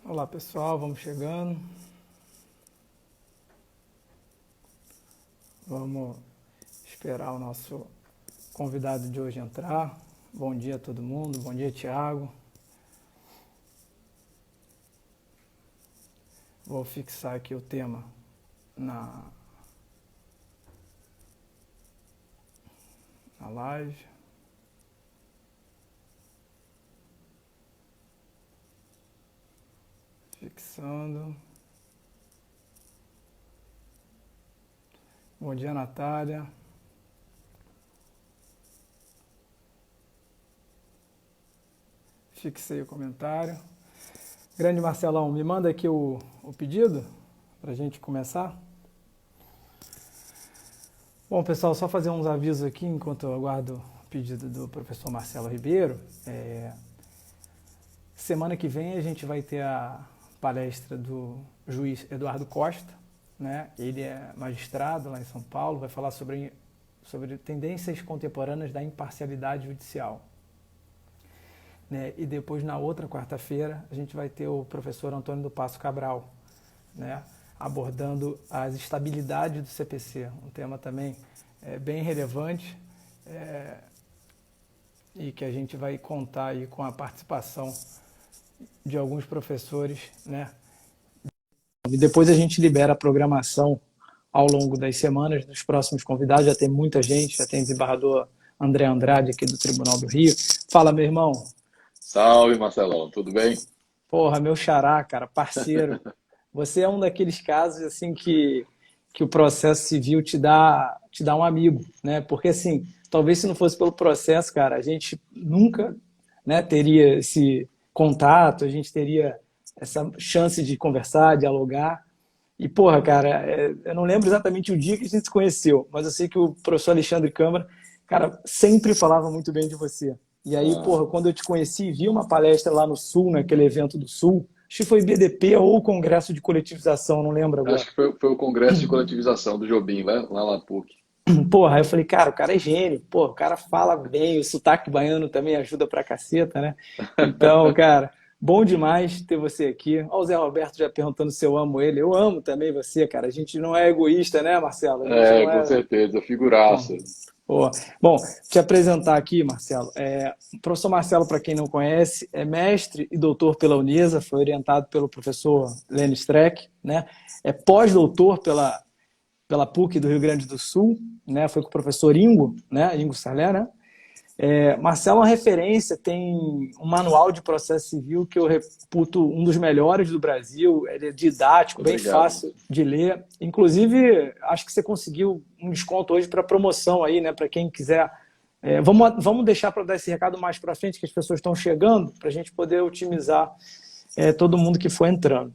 Olá pessoal, vamos chegando. Vamos esperar o nosso convidado de hoje entrar. Bom dia a todo mundo, bom dia Tiago. Vou fixar aqui o tema na, na live. Fixando. Bom dia Natália. Fixei o comentário. Grande Marcelão, me manda aqui o pedido para a gente começar. Bom, pessoal, só fazer uns avisos aqui enquanto eu aguardo o pedido do professor Marcelo Ribeiro. Semana que vem a gente vai ter a palestra do juiz Eduardo Costa, né? Ele é magistrado lá em São Paulo, vai falar sobre tendências contemporâneas da imparcialidade judicial. Né? E depois, na outra quarta-feira, a gente vai ter o professor Antônio do Passo Cabral, né? Abordando as estabilidades do CPC, um tema também bem relevante e que a gente vai contar aí com a participação de alguns professores, né? E depois a gente libera a programação ao longo das semanas dos próximos convidados. Já tem muita gente, já tem desembargador André Andrade aqui do Tribunal do Rio. Fala, meu irmão. Salve, Marcelão, tudo bem? Porra, meu xará, cara, parceiro. Você é um daqueles casos assim que o processo civil te dá um amigo, né? Porque assim, talvez se não fosse pelo processo, cara, a gente nunca, né, teria esse contato, a gente teria essa chance de conversar, dialogar. E, porra, cara, eu não lembro exatamente o dia que a gente se conheceu, mas eu sei que o professor Alexandre Câmara, cara, sempre falava muito bem de você. E aí, Ah, porra, quando eu te conheci, vi uma palestra lá no Sul, naquele evento do Sul, acho que foi BDP ou Congresso de Coletivização, não lembro acho agora. que foi o Congresso de Coletivização do Jobim, lá na PUC. Porra, aí eu falei, cara, o cara é gênio, pô, o cara fala bem, o sotaque baiano também ajuda pra caceta, né? Então, cara, bom demais ter você aqui. Ó, o Zé Roberto já perguntando se eu amo ele. Eu amo também você, cara. A gente não é egoísta, né, Marcelo? A gente É, não com é. certeza, Bom, figuraça. boa. Bom, te apresentar aqui, Marcelo. O professor Marcelo, para quem não conhece, é mestre e doutor pela Unesa, foi orientado pelo professor Lênin Streck, né? É pós-doutor pela PUC do Rio Grande do Sul, né? Foi com o professor Ingo, né? Ingo Salé, né? Marcelo é uma referência, tem um manual de processo civil que eu reputo um dos melhores do Brasil. Ele é didático, bem Obrigado, fácil Marcelo. de ler. Inclusive, acho que você conseguiu um desconto hoje para promoção aí, né? Para quem quiser. Vamos deixar para dar esse recado mais para frente, que as pessoas estão chegando, para a gente poder otimizar todo mundo que for entrando.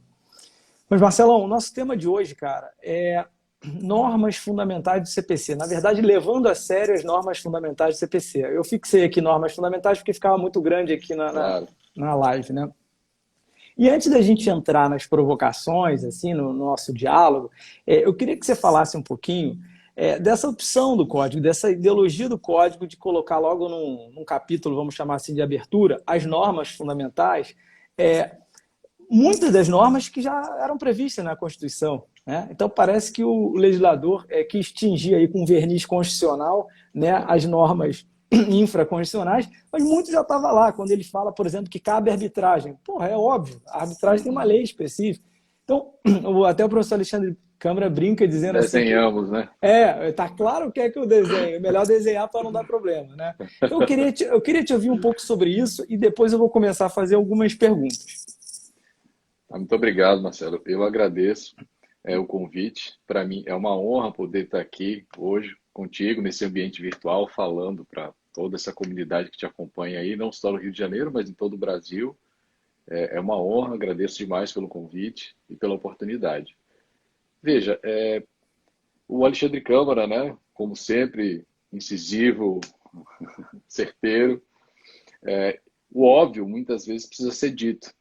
Mas, Marcelão, o nosso tema de hoje, cara, é normas fundamentais do CPC. Na verdade, levando a sério as normas fundamentais do CPC. Eu fixei aqui normas fundamentais porque ficava muito grande aqui Claro. na live, né? E antes da gente entrar nas provocações, assim, no nosso diálogo, eu queria que você falasse um pouquinho dessa opção do código, dessa ideologia do código de colocar logo num capítulo, vamos chamar assim, de abertura, as normas fundamentais, muitas das normas que já eram previstas na Constituição. Né? Então, parece que o legislador quis tingir aí com verniz constitucional, né, as normas infraconstitucionais, mas muito já estava lá, quando ele fala, por exemplo, que cabe arbitragem. Porra, é óbvio, a arbitragem tem uma Uhum. lei específica. Então, até o professor Alexandre Câmara brinca dizendo assim que Desenhamos, né? tá claro o que é que eu desenho, é melhor desenhar para não dar problema, né? Então, eu queria te ouvir um pouco sobre isso e depois eu vou começar a fazer algumas perguntas. Muito obrigado, Marcelo. Eu agradeço o convite. Para mim é uma honra poder estar aqui hoje contigo, nesse ambiente virtual, falando para toda essa comunidade que te acompanha aí, não só no Rio de Janeiro, mas em todo o Brasil. É uma honra, agradeço demais pelo convite e pela oportunidade. Veja, o Alexandre Câmara, né, como sempre, incisivo, certeiro, o óbvio muitas vezes precisa ser dito.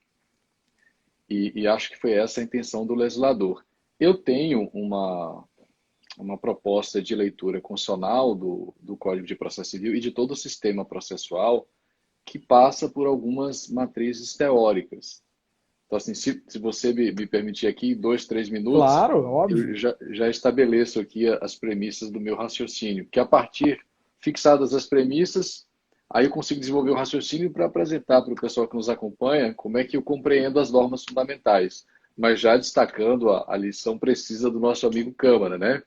E acho que foi essa a intenção do legislador. Eu tenho uma proposta de leitura constitucional do Código de Processo Civil e de todo o sistema processual que passa por algumas matrizes teóricas. Então, assim, se você me permitir aqui, 2, 3 minutos, Claro, eu óbvio. já estabeleço aqui as premissas do meu raciocínio, que a partir, fixadas as premissas, aí eu consigo desenvolver o raciocínio para apresentar para o pessoal que nos acompanha como é que eu compreendo as normas fundamentais, mas já destacando a lição precisa do nosso amigo Câmara, né?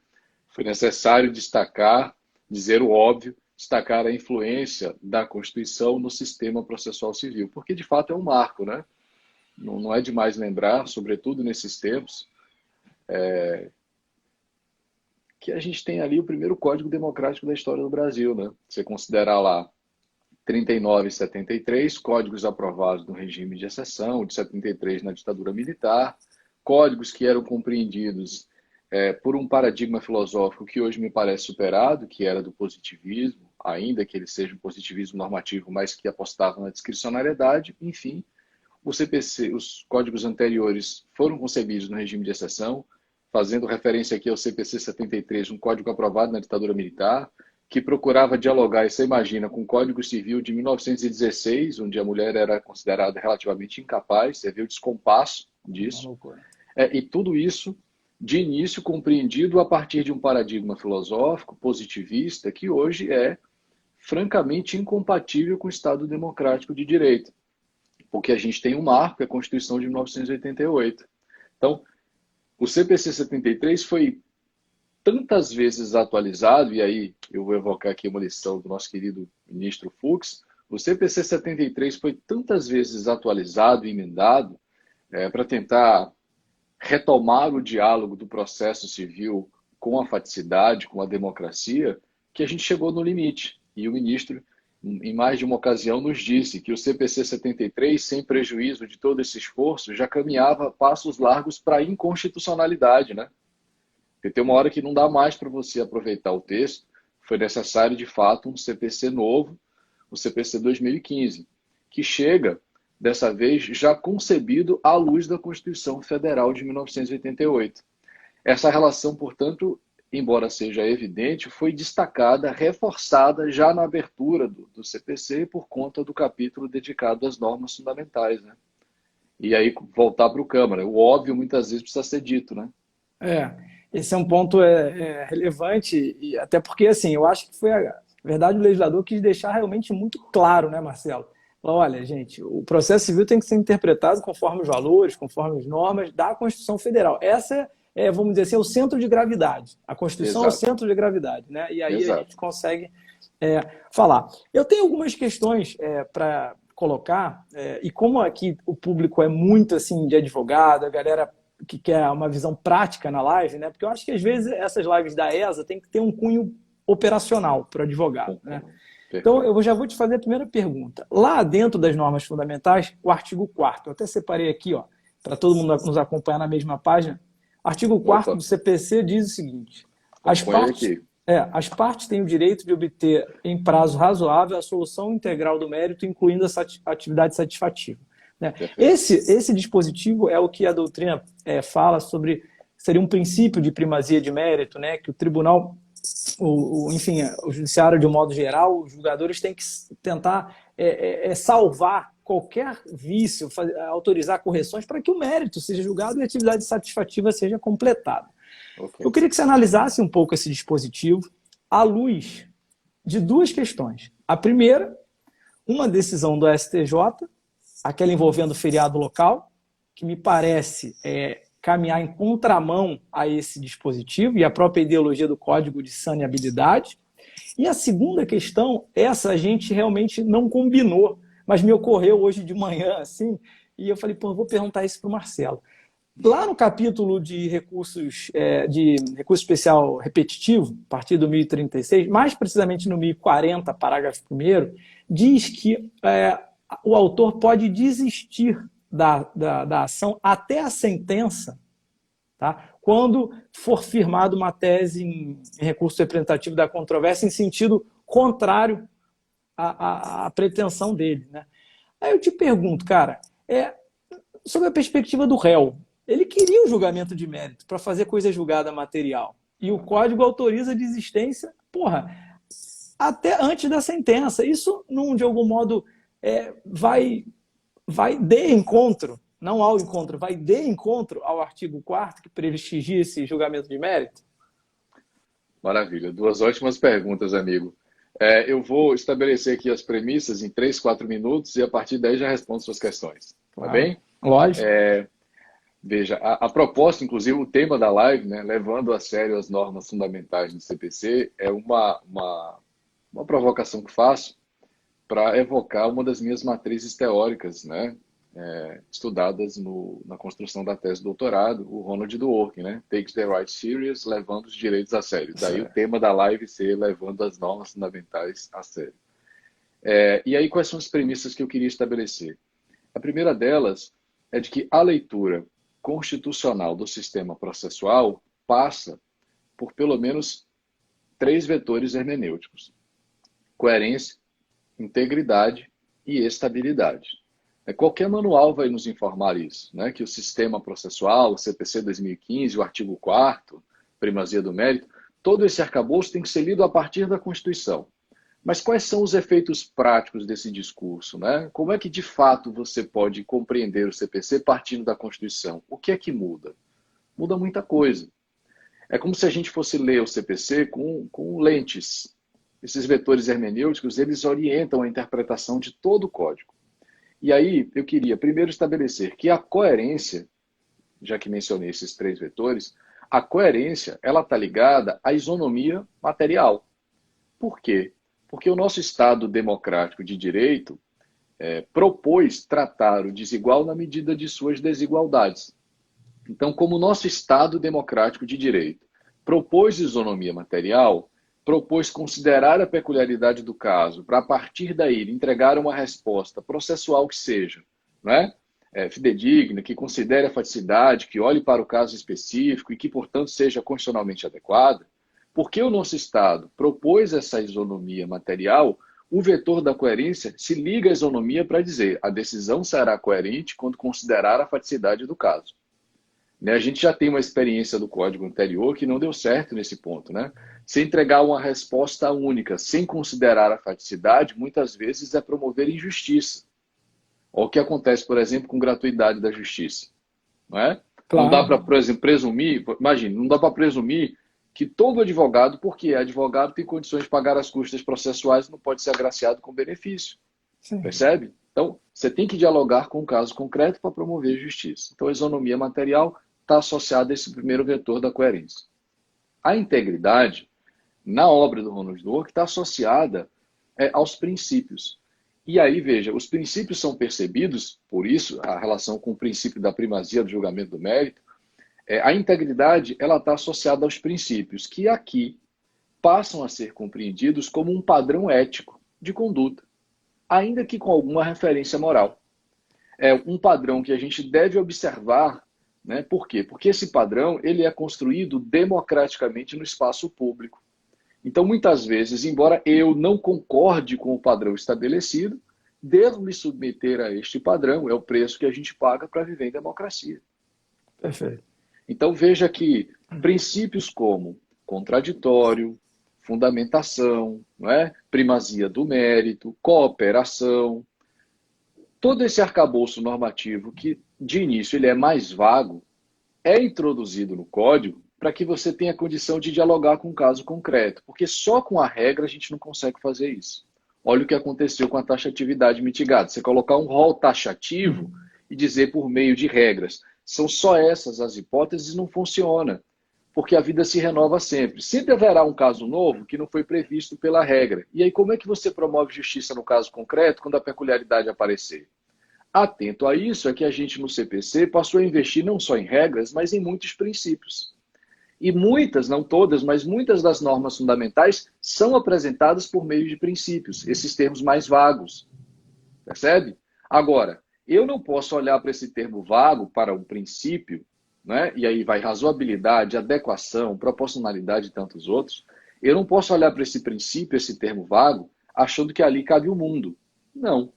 Foi necessário destacar, dizer o óbvio, destacar a influência da Constituição no sistema processual civil, porque de fato é um marco, né? Não é demais lembrar, sobretudo nesses tempos, que a gente tem ali o primeiro Código Democrático da história do Brasil, né? Você considerar lá 39 e 73, códigos aprovados no regime de exceção, de 73 na ditadura militar, códigos que eram compreendidos por um paradigma filosófico que hoje me parece superado, que era do positivismo, ainda que ele seja um positivismo normativo, mas que apostava na discricionariedade, enfim. O CPC, os códigos anteriores foram concebidos no regime de exceção, fazendo referência aqui ao CPC 73, um código aprovado na ditadura militar, que procurava dialogar, e você imagina, com o Código Civil de 1916, onde a mulher era considerada relativamente incapaz, você vê o descompasso disso. E tudo isso, de início, compreendido a partir de um paradigma filosófico, positivista, que hoje é francamente incompatível com o Estado democrático de direito. Porque a gente tem um marco, é a Constituição de 1988. Então, o CPC 73 foi tantas vezes atualizado, e aí eu vou evocar aqui uma lição do nosso querido ministro Fux, o CPC 73 foi tantas vezes atualizado e emendado para tentar retomar o diálogo do processo civil com a faticidade, com a democracia, que a gente chegou no limite. E o ministro, em mais de uma ocasião, nos disse que o CPC 73, sem prejuízo de todo esse esforço, já caminhava passos largos para a inconstitucionalidade, né? Porque tem uma hora que não dá mais para você aproveitar o texto, foi necessário, de fato, um CPC novo, o CPC 2015, que chega, dessa vez, já concebido à luz da Constituição Federal de 1988. Essa relação, portanto, embora seja evidente, foi destacada, reforçada já na abertura do CPC por conta do capítulo dedicado às normas fundamentais, né? E aí, voltar para o Câmara. O óbvio, muitas vezes, precisa ser dito, né? Esse é um ponto relevante, e até porque, assim, eu acho que foi a verdade, o legislador quis deixar realmente muito claro, né, Marcelo? Olha, gente, o processo civil tem que ser interpretado conforme os valores, conforme as normas da Constituição Federal. Essa vamos dizer assim, é o centro de gravidade. A Constituição é o centro de gravidade, né? E aí a gente consegue falar. Eu tenho algumas questões para colocar, e como aqui o público é muito assim de advogado, a galera que quer uma visão prática na live, né? Porque eu acho que às vezes essas lives da ESA tem que ter um cunho operacional para o advogado, né? Então, eu já vou te fazer a primeira pergunta. Lá dentro das normas fundamentais, o artigo 4º, eu até separei aqui, para todo mundo nos acompanhar na mesma página, artigo 4º do CPC diz o seguinte: as partes têm o direito de obter em prazo razoável a solução integral do mérito, incluindo essa atividade satisfativa. Né? Esse dispositivo é o que a doutrina fala sobre, seria um princípio de primazia de mérito, né? Que o tribunal, enfim, o judiciário de um modo geral, os julgadores têm que tentar salvar qualquer vício, autorizar correções para que o mérito seja julgado e a atividade satisfativa seja completada. Eu queria que você analisasse um pouco esse dispositivo à luz de duas questões. A primeira, uma decisão do STJ, aquela envolvendo feriado local, que me parece caminhar em contramão a esse dispositivo e a própria ideologia do Código de Saneabilidade. E a segunda questão, essa a gente realmente não combinou, mas me ocorreu hoje de manhã, assim, e eu falei, vou perguntar isso para o Marcelo. Lá no capítulo de recurso especial repetitivo, a partir do 1036, mais precisamente no 1040, parágrafo 1º, diz que o autor pode desistir da ação até a sentença, tá? Quando for firmada uma tese em recurso representativo da controvérsia em sentido contrário à pretensão dele, né? Aí eu te pergunto, cara, sobre a perspectiva do réu, ele queria o julgamento de mérito para fazer coisa julgada material. E o código autoriza a desistência, até antes da sentença. Isso, de algum modo, vai de encontro, não ao encontro, vai de encontro ao artigo 4º que prestigia esse julgamento de mérito? Maravilha. Duas ótimas perguntas, amigo. Eu vou estabelecer aqui as premissas em 3, 4 minutos e a partir daí já respondo suas questões. Tá Claro. bem? Lógico. Veja, a proposta, inclusive o tema da live, né, levando a sério as normas fundamentais do CPC, é uma provocação que faço para evocar uma das minhas matrizes teóricas, né, estudadas na construção da tese de doutorado, o Ronald Dworkin, né, Takes the Right Serious, levando os direitos a sério. Daí o tema da live ser levando as normas fundamentais a sério. E aí, quais são as premissas que eu queria estabelecer? A primeira delas é de que a leitura constitucional do sistema processual passa por pelo menos 3 vetores hermenêuticos: coerência, integridade e estabilidade. Qualquer manual vai nos informar isso, né? Que o sistema processual, o CPC 2015, o artigo 4º, primazia do mérito, todo esse arcabouço tem que ser lido a partir da Constituição. Mas quais são os efeitos práticos desse discurso, né? Como é que, de fato, você pode compreender o CPC partindo da Constituição? O que é que muda? Muda muita coisa. É como se a gente fosse ler o CPC com lentes. Esses vetores hermenêuticos, eles orientam a interpretação de todo o código. E aí, eu queria primeiro estabelecer que a coerência, já que mencionei esses 3 vetores, a coerência, ela está ligada à isonomia material. Por quê? Porque o nosso Estado democrático de direito propôs tratar o desigual na medida de suas desigualdades. Então, como o nosso Estado democrático de direito propôs isonomia material, propôs considerar a peculiaridade do caso para, a partir daí, entregar uma resposta processual que seja, né, fidedigna, que considere a faticidade, que olhe para o caso específico e que, portanto, seja constitucionalmente adequada. Porque o nosso Estado propôs essa isonomia material, o vetor da coerência se liga à isonomia para dizer a decisão será coerente quando considerar a faticidade do caso. A gente já tem uma experiência do código anterior que não deu certo nesse ponto. Né? Se entregar uma resposta única sem considerar a faticidade, muitas vezes é promover injustiça. Olha o que acontece, por exemplo, com gratuidade da justiça. Não é? Claro. Não dá para, por exemplo, presumir, imagine, não dá para presumir que todo advogado, porque é advogado, tem condições de pagar as custas processuais e não pode ser agraciado com benefício. Sim. Percebe? Então, você tem que dialogar com o caso concreto para promover justiça. Então, a isonomia material está associada a esse primeiro vetor da coerência. A integridade, na obra do Ronald Dworkin, está associada aos princípios. E aí, veja, os princípios são percebidos, por isso, a relação com o princípio da primazia do julgamento do mérito, a integridade ela está associada aos princípios, que aqui passam a ser compreendidos como um padrão ético de conduta, ainda que com alguma referência moral. É um padrão que a gente deve observar, né? Por quê? Porque esse padrão ele é construído democraticamente no espaço público. Então, muitas vezes, embora eu não concorde com o padrão estabelecido, devo me submeter a este padrão, é o preço que a gente paga para viver em democracia. Perfeito. Então, veja que princípios como contraditório, fundamentação, não é? Primazia do mérito, cooperação, todo esse arcabouço normativo que, de início, ele é mais vago, é introduzido no código para que você tenha condição de dialogar com um caso concreto, porque só com a regra a gente não consegue fazer isso. Olha o que aconteceu com a taxatividade mitigada. Você colocar um rol taxativo e dizer por meio de regras, são só essas as hipóteses, não funciona, porque a vida se renova sempre. Sempre haverá um caso novo que não foi previsto pela regra. E aí como é que você promove justiça no caso concreto quando a peculiaridade aparecer? Atento a isso é que a gente no CPC passou a investir não só em regras, mas em muitos princípios. E muitas, não todas, mas muitas das normas fundamentais são apresentadas por meio de princípios, esses termos mais vagos. Percebe? Agora, eu não posso olhar para esse termo vago, para um princípio, né? E aí vai razoabilidade, adequação, proporcionalidade e tantos outros. Eu não posso olhar para esse princípio, esse termo vago, achando que ali cabe o mundo. Não.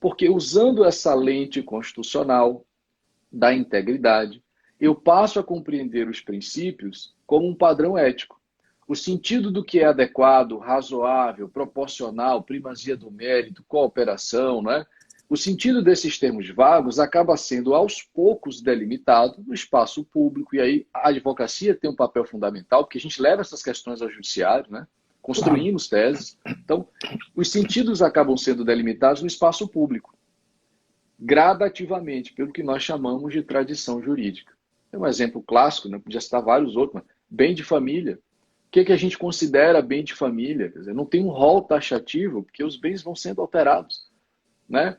Porque usando essa lente constitucional da integridade, eu passo a compreender os princípios como um padrão ético. O sentido do que é adequado, razoável, proporcional, primazia do mérito, cooperação, né? o sentido desses termos vagos acaba sendo aos poucos delimitado no espaço público, e aí a advocacia tem um papel fundamental, porque a gente leva essas questões ao judiciário, né? Construímos teses. Então, os sentidos acabam sendo delimitados no espaço público, gradativamente, pelo que nós chamamos de tradição jurídica. É um exemplo clássico, né? Podia citar vários outros, mas bem de família. O que a gente considera bem de família? Quer dizer, não tem um rol taxativo, porque os bens vão sendo alterados, né?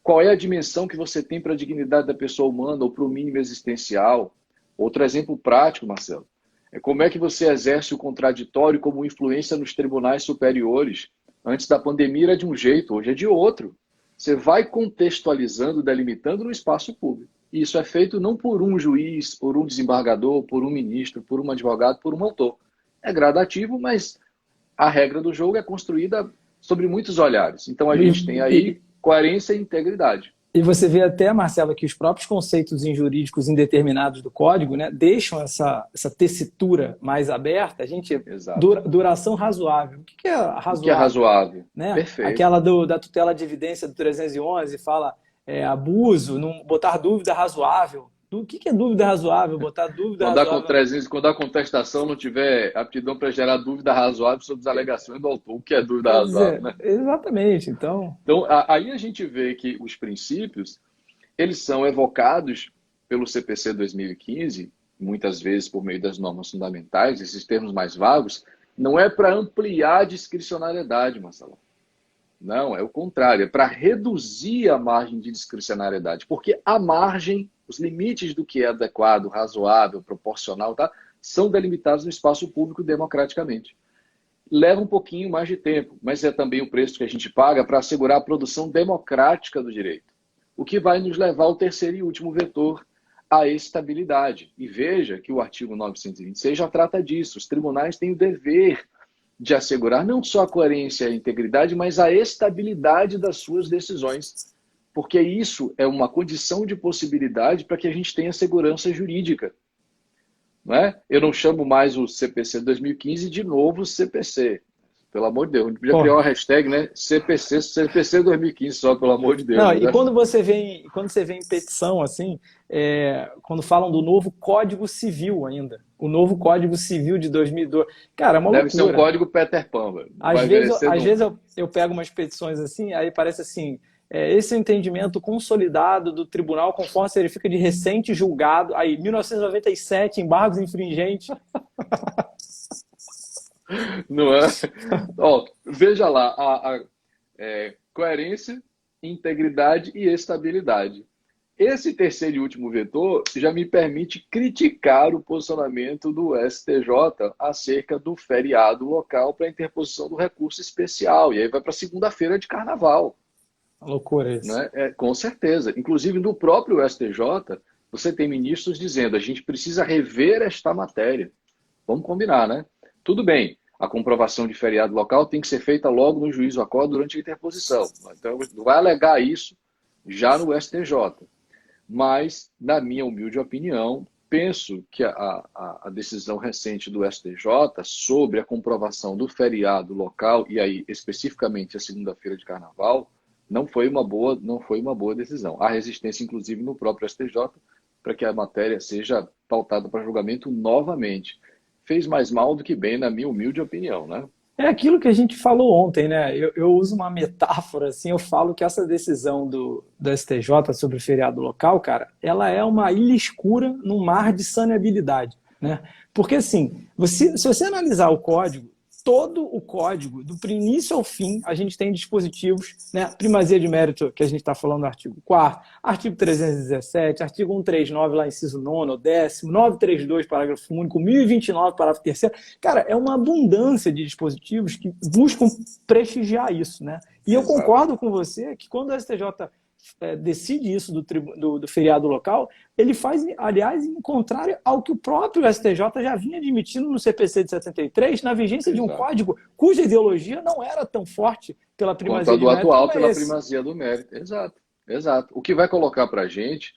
Qual é a dimensão que você tem para a dignidade da pessoa humana ou para o mínimo existencial? Outro exemplo prático, Marcelo, é como é que você exerce o contraditório como influência nos tribunais superiores. Antes da pandemia era de um jeito, hoje é de outro. Você vai contextualizando, delimitando no espaço público. E isso é feito não por um juiz, por um desembargador, por um ministro, por um advogado, por um autor. É gradativo, mas a regra do jogo é construída sobre muitos olhares. Então a gente tem aí coerência e integridade. E você vê até, Marcelo, que os próprios conceitos jurídicos indeterminados do código, né, deixam essa tessitura mais aberta. A gente, duração razoável. O que é razoável? O que é razoável? Né? Perfeito. Aquela da tutela de evidência do 311 fala abuso, não botar dúvida razoável. O que é dúvida razoável? Botar dúvida razoável. Quando a contestação não tiver aptidão para gerar dúvida razoável sobre as alegações do autor. O que é dúvida razoável? Né? Exatamente. Então, aí a gente vê que os princípios, eles são evocados pelo CPC 2015, muitas vezes por meio das normas fundamentais, esses termos mais vagos, não é para ampliar a discricionariedade, Marcelo. Não, é o contrário, é para reduzir a margem de discricionariedade, porque a margem, os limites do que é adequado, razoável, proporcional, tá, são delimitados no espaço público democraticamente. Leva um pouquinho mais de tempo, mas é também o preço que a gente paga para assegurar a produção democrática do direito, o que vai nos levar ao terceiro e último vetor, a estabilidade. E veja que o artigo 926 já trata disso, os tribunais têm o dever de assegurar não só a coerência e a integridade, mas a estabilidade das suas decisões. Porque isso é uma condição de possibilidade para que a gente tenha segurança jurídica. Não é? Eu não chamo mais o CPC 2015 de novo CPC. Pelo amor de Deus. A gente podia criar uma hashtag, né? CPC 2015, só pelo amor de Deus. Não, né? E quando você vê em petição, assim, quando falam do novo Código Civil ainda, o novo Código Civil de 2002, cara, é uma loucura. Deve ser um código Peter Pan, velho. Às vezes eu pego umas petições assim, aí parece assim, esse é o entendimento consolidado do tribunal conforme se verifica de recente julgado, aí 1997, embargos infringentes. Não é? Ó, veja lá, a coerência, integridade e estabilidade. Esse terceiro e último vetor já me permite criticar o posicionamento do STJ acerca do feriado local para a interposição do recurso especial. E aí vai para segunda-feira de carnaval. Uma loucura isso. Né? Com certeza. Inclusive, no próprio STJ, você tem ministros dizendo a gente precisa rever esta matéria. Vamos combinar, né? Tudo bem. A comprovação de feriado local tem que ser feita logo no juízo acordo durante a interposição. Então, vai alegar isso já no STJ. Mas, na minha humilde opinião, penso que a decisão recente do STJ sobre a comprovação do feriado local, e aí especificamente a segunda-feira de carnaval, não foi uma boa decisão. Há resistência, inclusive, no próprio STJ para que a matéria seja pautada para julgamento novamente. Fez mais mal do que bem, na minha humilde opinião, né? É aquilo que a gente falou ontem, né? Eu uso uma metáfora, assim, eu falo que essa decisão do STJ sobre o feriado local, cara, ela é uma ilha escura num mar de saneabilidade, né? Porque, assim, se você analisar o código, todo o código, do início ao fim, a gente tem dispositivos, né? Primazia de mérito, que a gente está falando no artigo 4º, artigo 317, artigo 139, lá inciso 9º, 10º, 932, parágrafo único, 1029, parágrafo 3º. Cara, é uma abundância de dispositivos que buscam prestigiar isso, né? E eu concordo com você que quando o STJ decide isso do feriado local, ele faz, aliás, em contrário ao que o próprio STJ já vinha admitindo no CPC de 73, na vigência de um código cuja ideologia não era tão forte pela primazia do mérito. Atual pela primazia do mérito. Exato. O que vai colocar para a gente,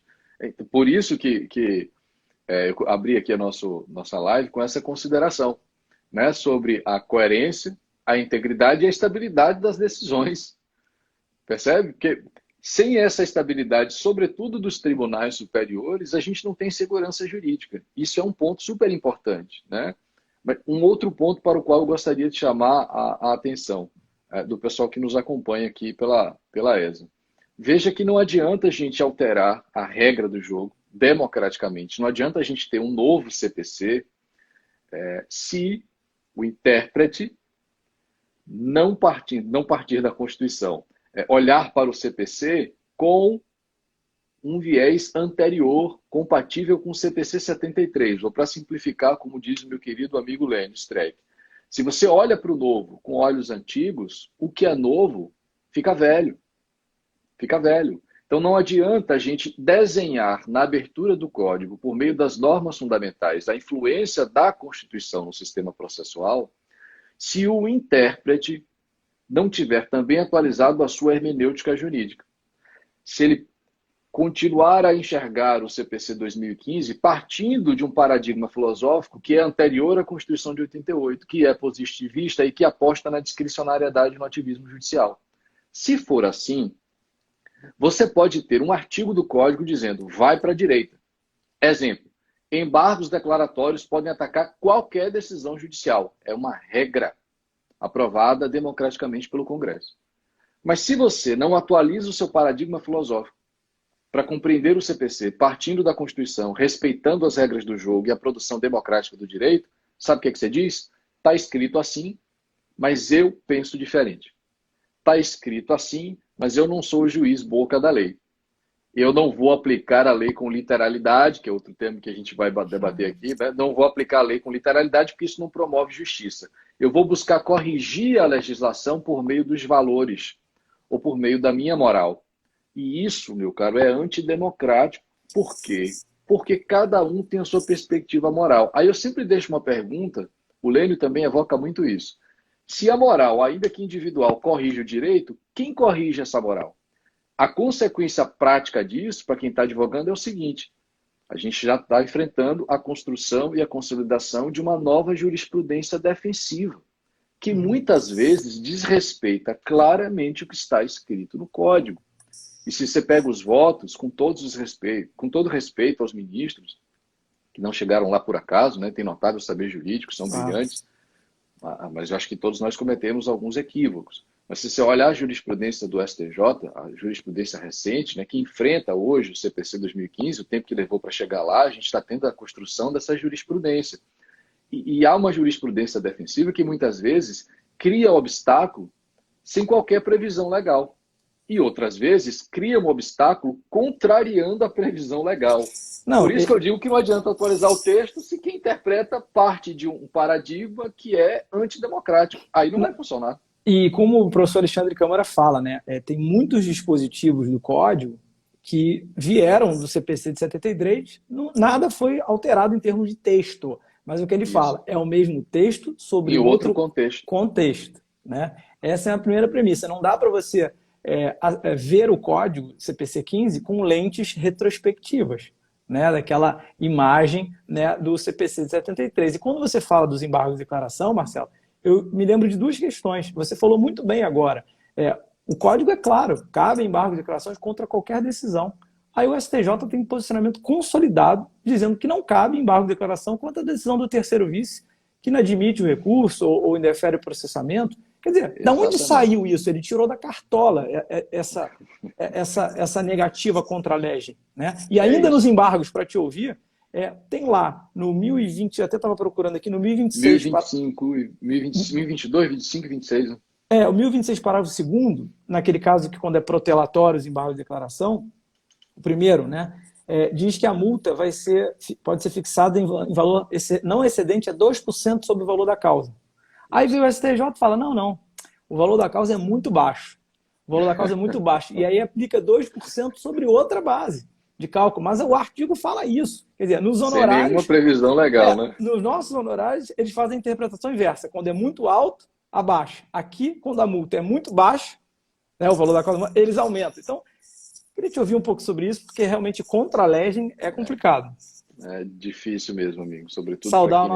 por isso que eu abri aqui a nossa live com essa consideração, né, sobre a coerência, a integridade e a estabilidade das decisões. Percebe? Porque Sem essa estabilidade, sobretudo dos tribunais superiores, a gente não tem segurança jurídica. Isso é um ponto super importante, né? Mas um outro ponto para o qual eu gostaria de chamar a atenção do pessoal que nos acompanha aqui pela ESA. Veja que não adianta a gente alterar a regra do jogo democraticamente, não adianta a gente ter um novo CPC se o intérprete não partir da Constituição, olhar para o CPC com um viés anterior, compatível com o CPC 73, ou para simplificar, como diz o meu querido amigo Lênio Streck. Se você olha para o novo com olhos antigos, o que é novo fica velho. Fica velho. Então não adianta a gente desenhar na abertura do código, por meio das normas fundamentais, a influência da Constituição no sistema processual, se o intérprete não tiver também atualizado a sua hermenêutica jurídica. Se ele continuar a enxergar o CPC 2015 partindo de um paradigma filosófico que é anterior à Constituição de 88, que é positivista e que aposta na discricionariedade no ativismo judicial. Se for assim, você pode ter um artigo do Código dizendo vai para a direita. Exemplo, embargos declaratórios podem atacar qualquer decisão judicial. É uma regra aprovada democraticamente pelo Congresso. Mas se você não atualiza o seu paradigma filosófico para compreender o CPC partindo da Constituição, respeitando as regras do jogo e a produção democrática do direito, sabe o que você diz? Está escrito assim, mas eu penso diferente. Está escrito assim, mas eu não sou o juiz boca da lei. Eu não vou aplicar a lei com literalidade, que é outro tema que a gente vai debater aqui, né? Não vou aplicar a lei com literalidade porque isso não promove justiça. Eu vou buscar corrigir a legislação por meio dos valores ou por meio da minha moral. E isso, meu caro, é antidemocrático. Por quê? Porque cada um tem a sua perspectiva moral. Aí eu sempre deixo uma pergunta, o Lênio também evoca muito isso. Se a moral, ainda que individual, corrige o direito, quem corrige essa moral? A consequência prática disso, para quem está advogando, é o seguinte: a gente já está enfrentando a construção e a consolidação de uma nova jurisprudência defensiva, que muitas vezes desrespeita claramente o que está escrito no Código. E se você pega os votos, com todo respeito aos ministros, que não chegaram lá por acaso, né, têm notável saber jurídico, são brilhantes, mas eu acho que todos nós cometemos alguns equívocos. Mas se você olhar a jurisprudência do STJ, a jurisprudência recente, né, que enfrenta hoje o CPC 2015, o tempo que levou para chegar lá, a gente está tendo a construção dessa jurisprudência. E há uma jurisprudência defensiva que muitas vezes cria obstáculo sem qualquer previsão legal. E outras vezes cria um obstáculo contrariando a previsão legal. Não, por isso que eu digo que não adianta atualizar o texto se quem interpreta parte de um paradigma que é antidemocrático. Aí não vai funcionar. E como o professor Alexandre Câmara fala, né, tem muitos dispositivos do código que vieram do CPC de 73, nada foi alterado em termos de texto, mas o que ele fala é o mesmo texto sobre outro contexto, né? Essa é a primeira premissa. Não dá para você ver o código CPC 15 com lentes retrospectivas, né, daquela imagem, né, do CPC de 73. E quando você fala dos embargos de declaração, Marcelo, eu me lembro de duas questões. Você falou muito bem agora. O código é claro, cabe embargo de declarações contra qualquer decisão. Aí o STJ tem um posicionamento consolidado, dizendo que não cabe embargo de declaração contra a decisão do terceiro vice, que não admite o recurso ou indefere o processamento. Quer dizer, da onde saiu isso? Ele tirou da cartola essa negativa contra a lei, né? E ainda nos embargos, para te ouvir, tem lá no 1020, até estava procurando aqui, no 1026... 1025, 1022, 25 e 26. Né? O 1026, parágrafo 2º, naquele caso que quando é protelatório os embargos de declaração, o primeiro, né, diz que a multa pode ser fixada em valor não excedente a 2% sobre o valor da causa. Aí veio o STJ e fala, não, o valor da causa é muito baixo. O valor da causa é muito baixo. E aí aplica 2% sobre outra base de cálculo. Mas o artigo fala isso. Quer dizer, nos honorários... Sem nenhuma previsão legal, né? Nos nossos honorários, eles fazem a interpretação inversa. Quando é muito alto, abaixa. Aqui, quando a multa é muito baixa, né, o valor da causa, eles aumentam. Então, queria te ouvir um pouco sobre isso, porque realmente contra a legem é complicado. É difícil mesmo, amigo. Sobretudo saudar o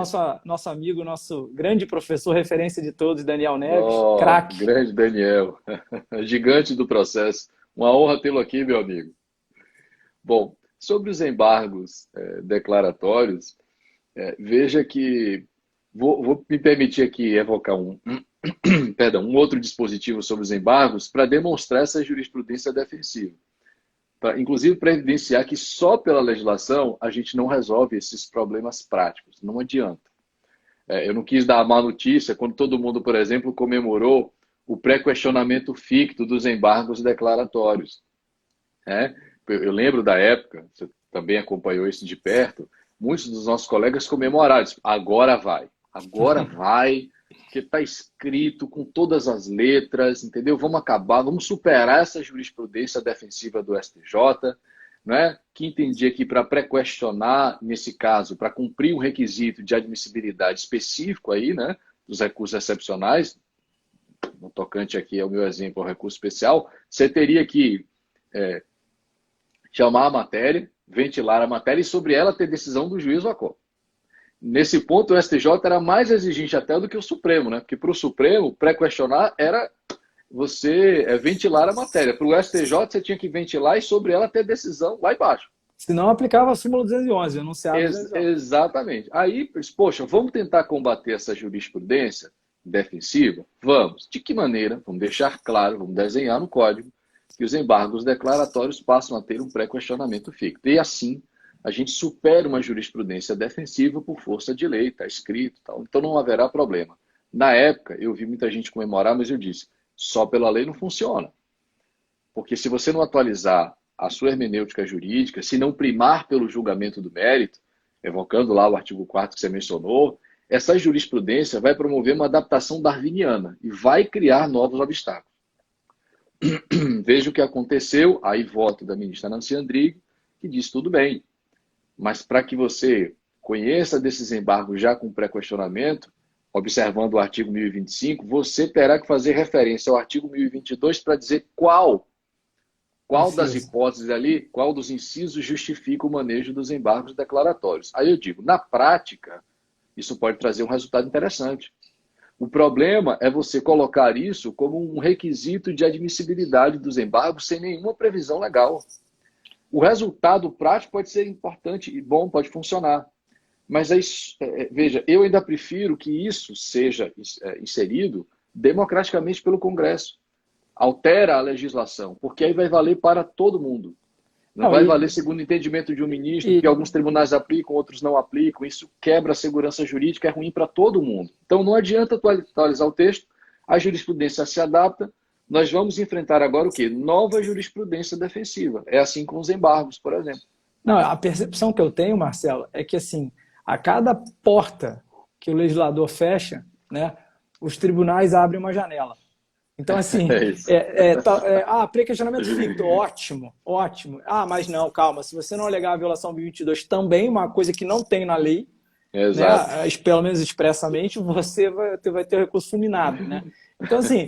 nosso amigo, nosso grande professor, referência de todos, Daniel Neves, craque. Grande Daniel, gigante do processo. Uma honra tê-lo aqui, meu amigo. Bom, sobre os embargos declaratórios, veja que vou me permitir aqui evocar perdão, um outro dispositivo sobre os embargos para demonstrar essa jurisprudência defensiva. Inclusive para evidenciar que só pela legislação a gente não resolve esses problemas práticos. Não adianta. Eu não quis dar a má notícia quando todo mundo, por exemplo, comemorou o pré-questionamento ficto dos embargos declaratórios. Eu lembro da época, você também acompanhou isso de perto, muitos dos nossos colegas comemoraram. Agora vai, que está escrito com todas as letras, entendeu? Vamos acabar, vamos superar essa jurisprudência defensiva do STJ, né? Que entendia que para pré-questionar, nesse caso, para cumprir um requisito de admissibilidade específico aí, né, dos recursos excepcionais, no tocante aqui ao meu exemplo, ao recurso especial, você teria que chamar a matéria, ventilar a matéria e sobre ela ter decisão do juiz ou acordo. Nesse ponto, o STJ era mais exigente até do que o Supremo, né? Porque para o Supremo, pré-questionar era você ventilar a matéria. Para o STJ, você tinha que ventilar e sobre ela ter decisão lá embaixo. Se não, aplicava a súmula 211, enunciado 211. Exatamente. Aí, poxa, vamos tentar combater essa jurisprudência defensiva? Vamos. De que maneira? Vamos deixar claro, vamos desenhar no código que os embargos declaratórios passam a ter um pré-questionamento ficto. E assim, a gente supera uma jurisprudência defensiva por força de lei, está escrito, tal. Então não haverá problema. Na época, eu vi muita gente comemorar, mas eu disse, só pela lei não funciona. Porque se você não atualizar a sua hermenêutica jurídica, se não primar pelo julgamento do mérito, evocando lá o artigo 4º que você mencionou, essa jurisprudência vai promover uma adaptação darwiniana e vai criar novos obstáculos. Veja o que aconteceu, aí voto da ministra Nancy Andrighi, que diz tudo bem, mas para que você conheça desses embargos já com pré-questionamento, observando o artigo 1025, você terá que fazer referência ao artigo 1022 para dizer qual das hipóteses ali, qual dos incisos justifica o manejo dos embargos declaratórios. Aí eu digo, na prática, isso pode trazer um resultado interessante. O problema é você colocar isso como um requisito de admissibilidade dos embargos sem nenhuma previsão legal. O resultado prático pode ser importante e bom, pode funcionar. Mas, veja, eu ainda prefiro que isso seja inserido democraticamente pelo Congresso. Altera a legislação, porque aí vai valer para todo mundo. Não vai valer segundo o entendimento de um ministro, que alguns tribunais aplicam, outros não aplicam. Isso quebra a segurança jurídica, é ruim para todo mundo. Então não adianta atualizar o texto, a jurisprudência se adapta. Nós vamos enfrentar agora o quê? Nova jurisprudência defensiva. É assim com os embargos, por exemplo. Não, a percepção que eu tenho, Marcelo, é que assim, a cada porta que o legislador fecha, né, os tribunais abrem uma janela. Então, assim, pré-questionamento ficto, ótimo, ótimo. Ah, mas não, calma, se você não alegar a violação 1022 também, uma coisa que não tem na lei, exato, né, pelo menos expressamente, você vai ter o recurso fulminado, né? Então, assim,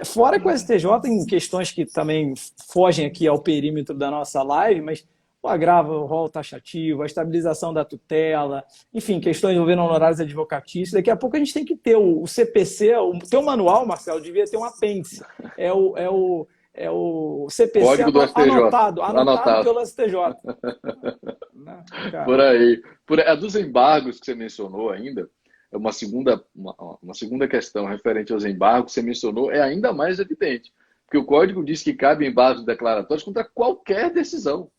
fora que o STJ tem questões que também fogem aqui ao perímetro da nossa live, mas o agravo, o rol taxativo, a estabilização da tutela, enfim, questões envolvendo honorários advocatícios. Daqui a pouco a gente tem que ter o CPC, o teu manual, Marcelo, devia ter um apêndice. É o CPC Código do STJ. Anotado pelo STJ. Por aí. A dos embargos que você mencionou ainda, uma segunda questão referente aos embargos que você mencionou é ainda mais evidente. Porque o Código diz que cabe embargos declaratórios contra qualquer decisão.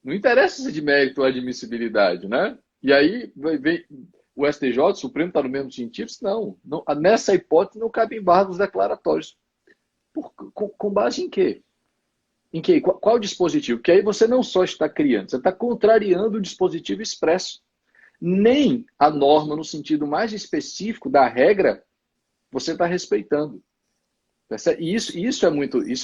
Não interessa se é de mérito ou admissibilidade, né? E aí vem o STJ, o Supremo está no mesmo sentido? Não, nessa hipótese não cabe embargos declaratórios. Com base em quê? Em quê? Qual dispositivo? Porque aí você não só está criando, você está contrariando o dispositivo expresso. Nem a norma, no sentido mais específico da regra, você está respeitando. E isso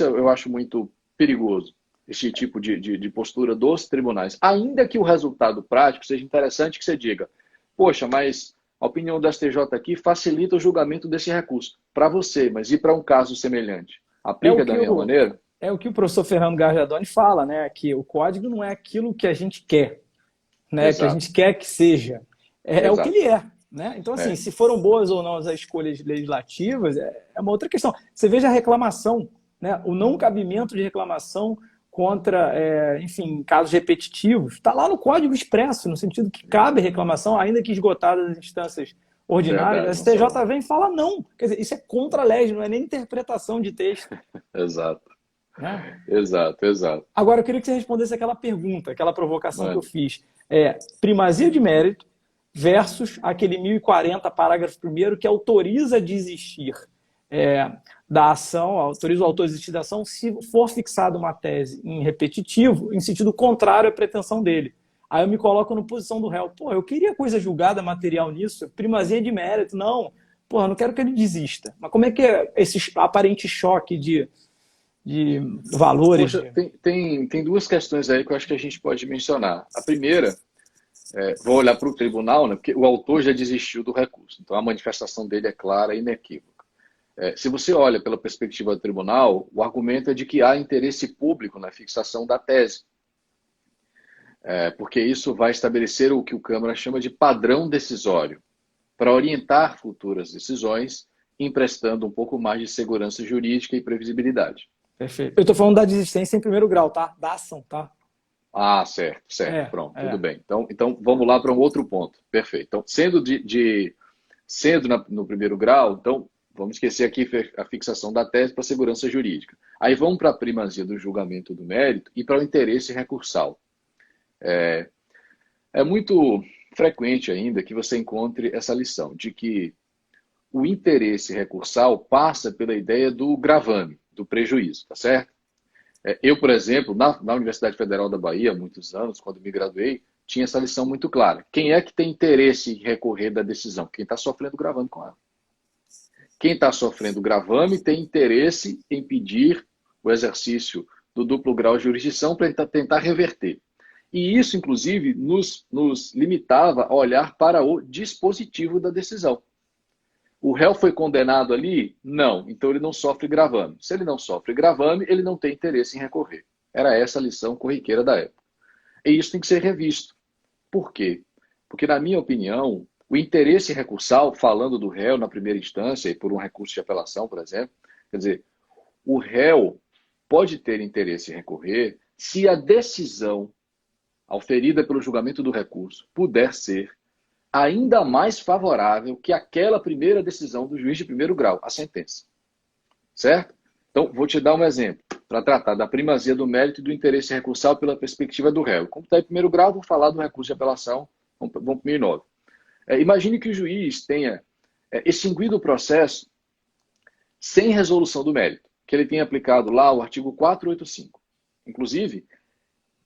eu acho muito perigoso, esse tipo de postura dos tribunais. Ainda que o resultado prático seja interessante que você diga, poxa, mas a opinião do STJ aqui facilita o julgamento desse recurso. Para você, mas e para um caso semelhante? Aplica da mesma maneira? É o que o professor Fernando Garjadoni fala, né? Que o código não é aquilo que a gente quer, né? Que a gente quer que seja. É o que ele é. Né? Então, assim, se foram boas ou não as escolhas legislativas, é uma outra questão. Você veja a reclamação né? O não cabimento de reclamação contra, enfim, casos repetitivos, está lá no Código Expresso, no sentido que cabe reclamação, ainda que esgotadas as instâncias ordinárias. A Verdade, STJ Marcelo. vem e fala não. Quer dizer, isso é contra a lei, não é nem interpretação de texto, Exato, né? exato, exato. Agora, eu queria que você respondesse aquela pergunta, aquela provocação que eu Mano, fiz. Primazia de mérito versus aquele 1040, parágrafo primeiro, que autoriza a desistir da ação, autoriza o autor a desistir da ação se for fixada uma tese em repetitivo, em sentido contrário à pretensão dele. Aí eu me coloco na posição do réu. Pô, eu queria coisa julgada material nisso, primazia de mérito. Não, pô, eu não quero que ele desista. Mas como é que é esse aparente choque de valores? poxa, tem duas questões aí que eu acho que a gente pode mencionar. A primeira, vou olhar para o tribunal, né, porque o autor já desistiu do recurso, então a manifestação dele é clara e inequívoca. Se você olha pela perspectiva do tribunal, o argumento é de que há interesse público na fixação da tese, porque isso vai estabelecer o que o Câmara chama de padrão decisório, para orientar futuras decisões, emprestando um pouco mais de segurança jurídica e previsibilidade. Perfeito. Eu estou falando da desistência em primeiro grau, tá? Da ação, tá? Ah, certo, certo. É, Pronto, tudo é. bem. Então vamos lá para um outro ponto. Perfeito. Então, sendo no primeiro grau, então vamos esquecer aqui a fixação da tese para segurança jurídica. Aí vamos para a primazia do julgamento do mérito e para o interesse recursal. É muito frequente ainda que você encontre essa lição de que o interesse recursal passa pela ideia do gravame, do prejuízo, tá certo? Eu, por exemplo, na Universidade Federal da Bahia, há muitos anos, quando me graduei, tinha essa lição muito clara. Quem é que tem interesse em recorrer da decisão? Quem está sofrendo gravame com ela. Quem está sofrendo gravame tem interesse em pedir o exercício do duplo grau de jurisdição para tentar reverter. E isso, inclusive, nos limitava a olhar para o dispositivo da decisão. O réu foi condenado ali? Não. Então ele não sofre gravame. Se ele não sofre gravame, ele não tem interesse em recorrer. Era essa a lição corriqueira da época. E isso tem que ser revisto. Por quê? Porque, na minha opinião, o interesse recursal, falando do réu na primeira instância e por um recurso de apelação, por exemplo, quer dizer, o réu pode ter interesse em recorrer se a decisão auferida pelo julgamento do recurso puder ser ainda mais favorável que aquela primeira decisão do juiz de primeiro grau, a sentença. Certo? Então, vou te dar um exemplo, para tratar da primazia do mérito e do interesse recursal pela perspectiva do réu. Como está em primeiro grau, vou falar do recurso de apelação, vamos para o 1009. Imagine que o juiz tenha extinguido o processo sem resolução do mérito, que ele tenha aplicado lá o artigo 485. Inclusive,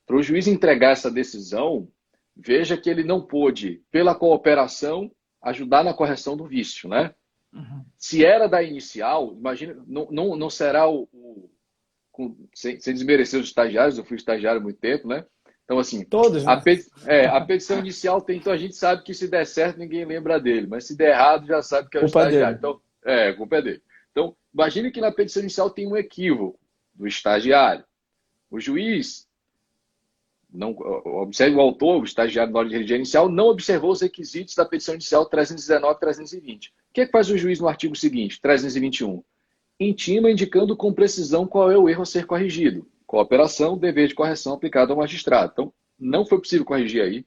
para o juiz entregar essa decisão, veja que ele não pôde, pela cooperação, ajudar na correção do vício, né? Uhum. Se era da inicial, imagina, não será sem desmerecer os estagiários, eu fui estagiário há muito tempo, né? Então, assim, Todos, né? a petição inicial então a gente sabe que se der certo, ninguém lembra dele, mas se der errado, já sabe que é o Culpa estagiário. dele. Então, a culpa é dele. Então, imagine que na petição inicial tem um equívoco do estagiário. O juiz não observe o autor, o estagiário na hora de redigir inicial, não observou os requisitos da petição inicial 319 e 320. O que faz o juiz no artigo seguinte, 321? Intima indicando com precisão qual é o erro a ser corrigido. Cooperação, dever de correção aplicado ao magistrado. Então, não foi possível corrigir aí.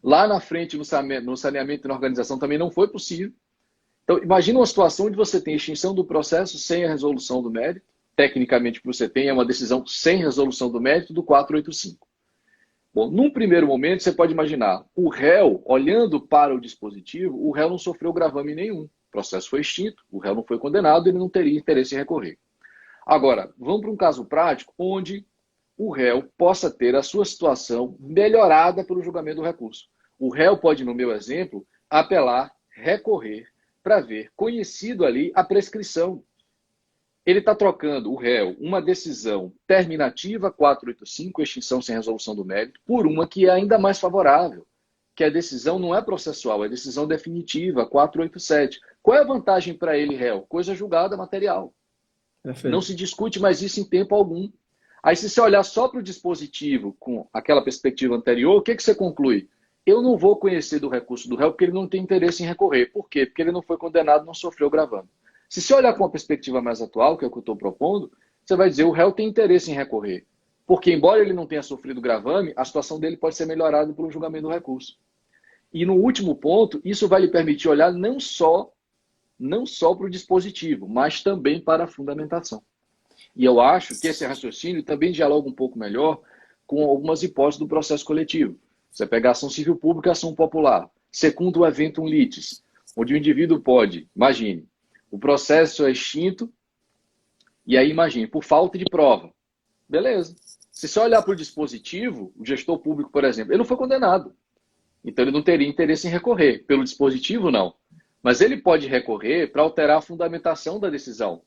Lá na frente, no saneamento e na organização, também não foi possível. Então, imagina uma situação onde você tem extinção do processo sem a resolução do mérito. Tecnicamente, o que você tem é uma decisão sem resolução do mérito do 485. Bom, num primeiro momento, você pode imaginar, o réu, olhando para o dispositivo, o réu não sofreu gravame nenhum. O processo foi extinto, o réu não foi condenado, ele não teria interesse em recorrer. Agora, vamos para um caso prático, onde o réu possa ter a sua situação melhorada pelo julgamento do recurso. O réu pode, no meu exemplo, apelar, recorrer, para ver conhecido ali a prescrição. Ele está trocando, o réu, uma decisão terminativa, 485, extinção sem resolução do mérito, por uma que é ainda mais favorável, que a decisão não é processual, é decisão definitiva, 487. Qual é a vantagem para ele, réu? Coisa julgada material. Perfeito. Não se discute mais isso em tempo algum. Aí, se você olhar só para o dispositivo com aquela perspectiva anterior, o que você conclui? Eu não vou conhecer do recurso do réu porque ele não tem interesse em recorrer. Por quê? Porque ele não foi condenado, não sofreu gravame. Se você olhar com uma perspectiva mais atual, que é o que eu estou propondo, você vai dizer que o réu tem interesse em recorrer. Porque, embora ele não tenha sofrido gravame, a situação dele pode ser melhorada pelo julgamento do recurso. E no último ponto, isso vai lhe permitir olhar não só para o dispositivo, mas também para a fundamentação. E eu acho que esse raciocínio também dialoga um pouco melhor com algumas hipóteses do processo coletivo. Você pega ação civil pública e ação popular. Segundo o eventum litis, onde o indivíduo pode, imagine, o processo é extinto, e aí imagine, por falta de prova. Beleza. Se você olhar para o dispositivo, o gestor público, por exemplo, ele não foi condenado. Então ele não teria interesse em recorrer. Pelo dispositivo, não. Mas ele pode recorrer para alterar a fundamentação da decisão.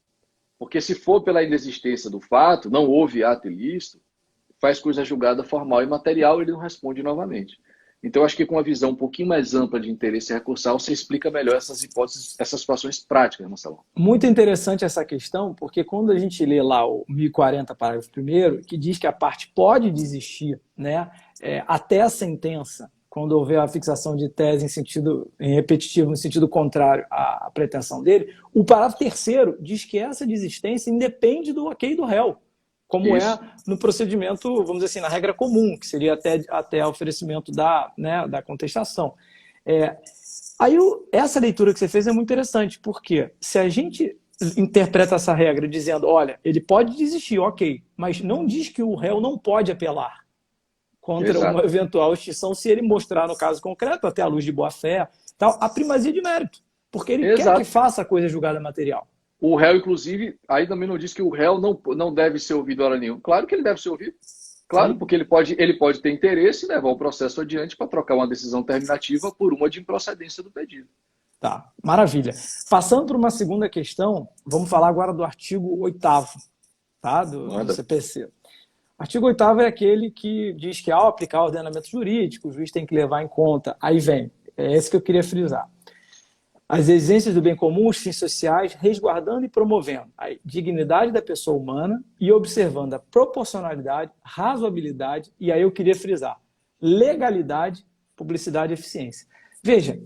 Porque se for pela inexistência do fato, não houve ato ilícito, faz coisa julgada formal e material, ele não responde novamente. Então, eu acho que com uma visão um pouquinho mais ampla de interesse recursal, você explica melhor essas hipóteses, essas situações práticas, Marcelo. Muito interessante essa questão, porque quando a gente lê lá o 1040, parágrafo 1º, que diz que a parte pode desistir, né, até a sentença, quando houver a fixação de tese em repetitivo, no sentido contrário à pretensão dele, o parágrafo 3º diz que essa desistência independe do ok do réu, como Isso. é no procedimento, vamos dizer assim, na regra comum, que seria até oferecimento da contestação. Aí essa leitura que você fez é muito interessante, porque se a gente interpreta essa regra dizendo, olha, ele pode desistir, ok, mas não diz que o réu não pode apelar contra Exato. uma eventual extinção se ele mostrar, no caso concreto, até a luz de boa-fé, a primazia de mérito, porque ele quer que faça a coisa julgada material. O réu, inclusive, aí também não diz que o réu não deve ser ouvido hora nenhuma. Claro que ele deve ser ouvido. Claro, sim, porque ele pode ter interesse em levar o processo adiante para trocar uma decisão terminativa por uma de improcedência do pedido. Tá, maravilha. Passando para uma segunda questão, vamos falar agora do artigo 8º, tá? do CPC. Artigo 8º é aquele que diz que, ao aplicar o ordenamento jurídico, o juiz tem que levar em conta, aí vem, é esse que eu queria frisar, as exigências do bem comum, os fins sociais, resguardando e promovendo a dignidade da pessoa humana e observando a proporcionalidade, razoabilidade, e aí eu queria frisar, legalidade, publicidade e eficiência. Veja,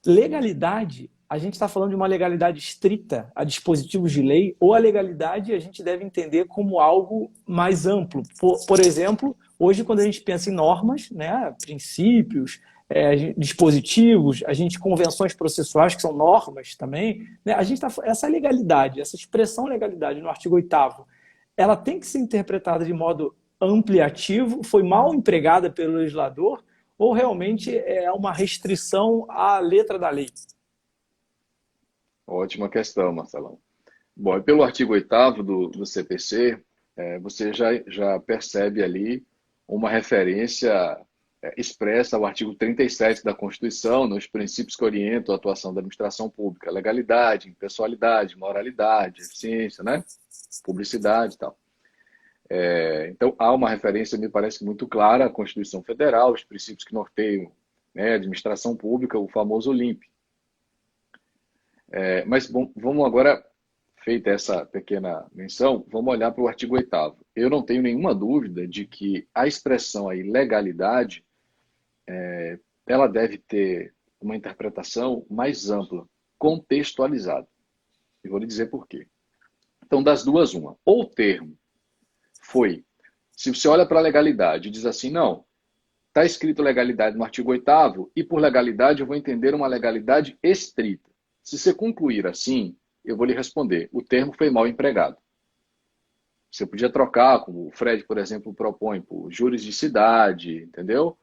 legalidade, a gente está falando de uma legalidade estrita a dispositivos de lei, ou a legalidade a gente deve entender como algo mais amplo. Por exemplo, hoje quando a gente pensa em normas, né, princípios, dispositivos, convenções processuais, que são normas também, né, essa legalidade, essa expressão legalidade no artigo 8º, ela tem que ser interpretada de modo ampliativo, foi mal empregada pelo legislador, ou realmente é uma restrição à letra da lei? Ótima questão, Marcelão. Bom, pelo artigo 8º do CPC, você já percebe ali uma referência expressa ao artigo 37 da Constituição, nos princípios que orientam a atuação da administração pública, legalidade, impessoalidade, moralidade, eficiência, né? Publicidade e tal. Então, há uma referência, me parece, muito clara à Constituição Federal, os princípios que norteiam, né, a administração pública, o famoso LIMP. Mas, bom, vamos agora, feita essa pequena menção, vamos olhar para o artigo 8º. Eu não tenho nenhuma dúvida de que a expressão aí, legalidade, ela deve ter uma interpretação mais ampla, contextualizada. E vou lhe dizer por quê. Então, das duas, uma. Ou o termo foi, se você olha para a legalidade e diz assim, não, está escrito legalidade no artigo 8º, e por legalidade eu vou entender uma legalidade estrita. Se você concluir assim, eu vou lhe responder, o termo foi mal empregado. Você podia trocar, como o Fred, por exemplo, propõe, por juridicidade, entendeu?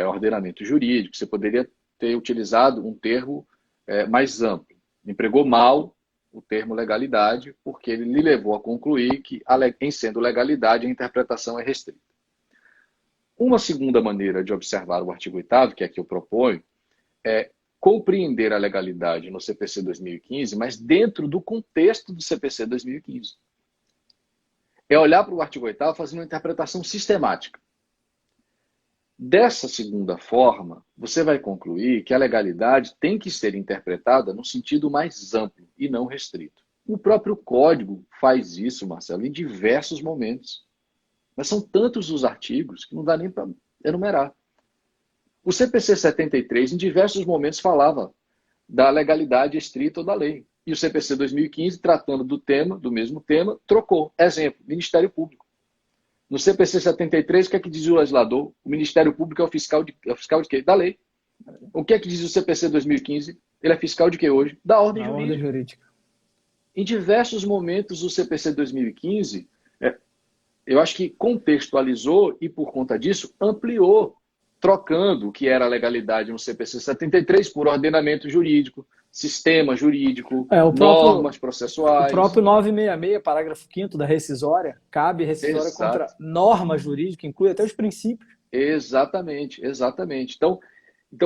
Ordenamento jurídico, você poderia ter utilizado um termo mais amplo. Empregou mal o termo legalidade, porque ele lhe levou a concluir que, em sendo legalidade, a interpretação é restrita. Uma segunda maneira de observar o artigo 8º, que é a que eu proponho, é compreender a legalidade no CPC 2015, mas dentro do contexto do CPC 2015. É olhar para o artigo 8º fazendo uma interpretação sistemática. Dessa segunda forma, você vai concluir que a legalidade tem que ser interpretada no sentido mais amplo e não restrito. O próprio Código faz isso, Marcelo, em diversos momentos. Mas são tantos os artigos que não dá nem para enumerar. O CPC 73, em diversos momentos, falava da legalidade estrita ou da lei. E o CPC 2015, tratando do mesmo tema, trocou. Exemplo, Ministério Público. No CPC 73, o que é que diz o legislador? O Ministério Público é o fiscal de quê? Da lei. O que é que diz o CPC 2015? Ele é fiscal de quê hoje? Da ordem Na ordem jurídica. jurídica. Em diversos momentos, o CPC 2015, eu acho que contextualizou e, por conta disso, ampliou, trocando o que era a legalidade no CPC 73 por ordenamento jurídico, sistema jurídico, normas O processuais. próprio 966, parágrafo 5º da rescisória, cabe rescisória contra norma jurídica, inclui até os princípios. Exatamente, exatamente. Então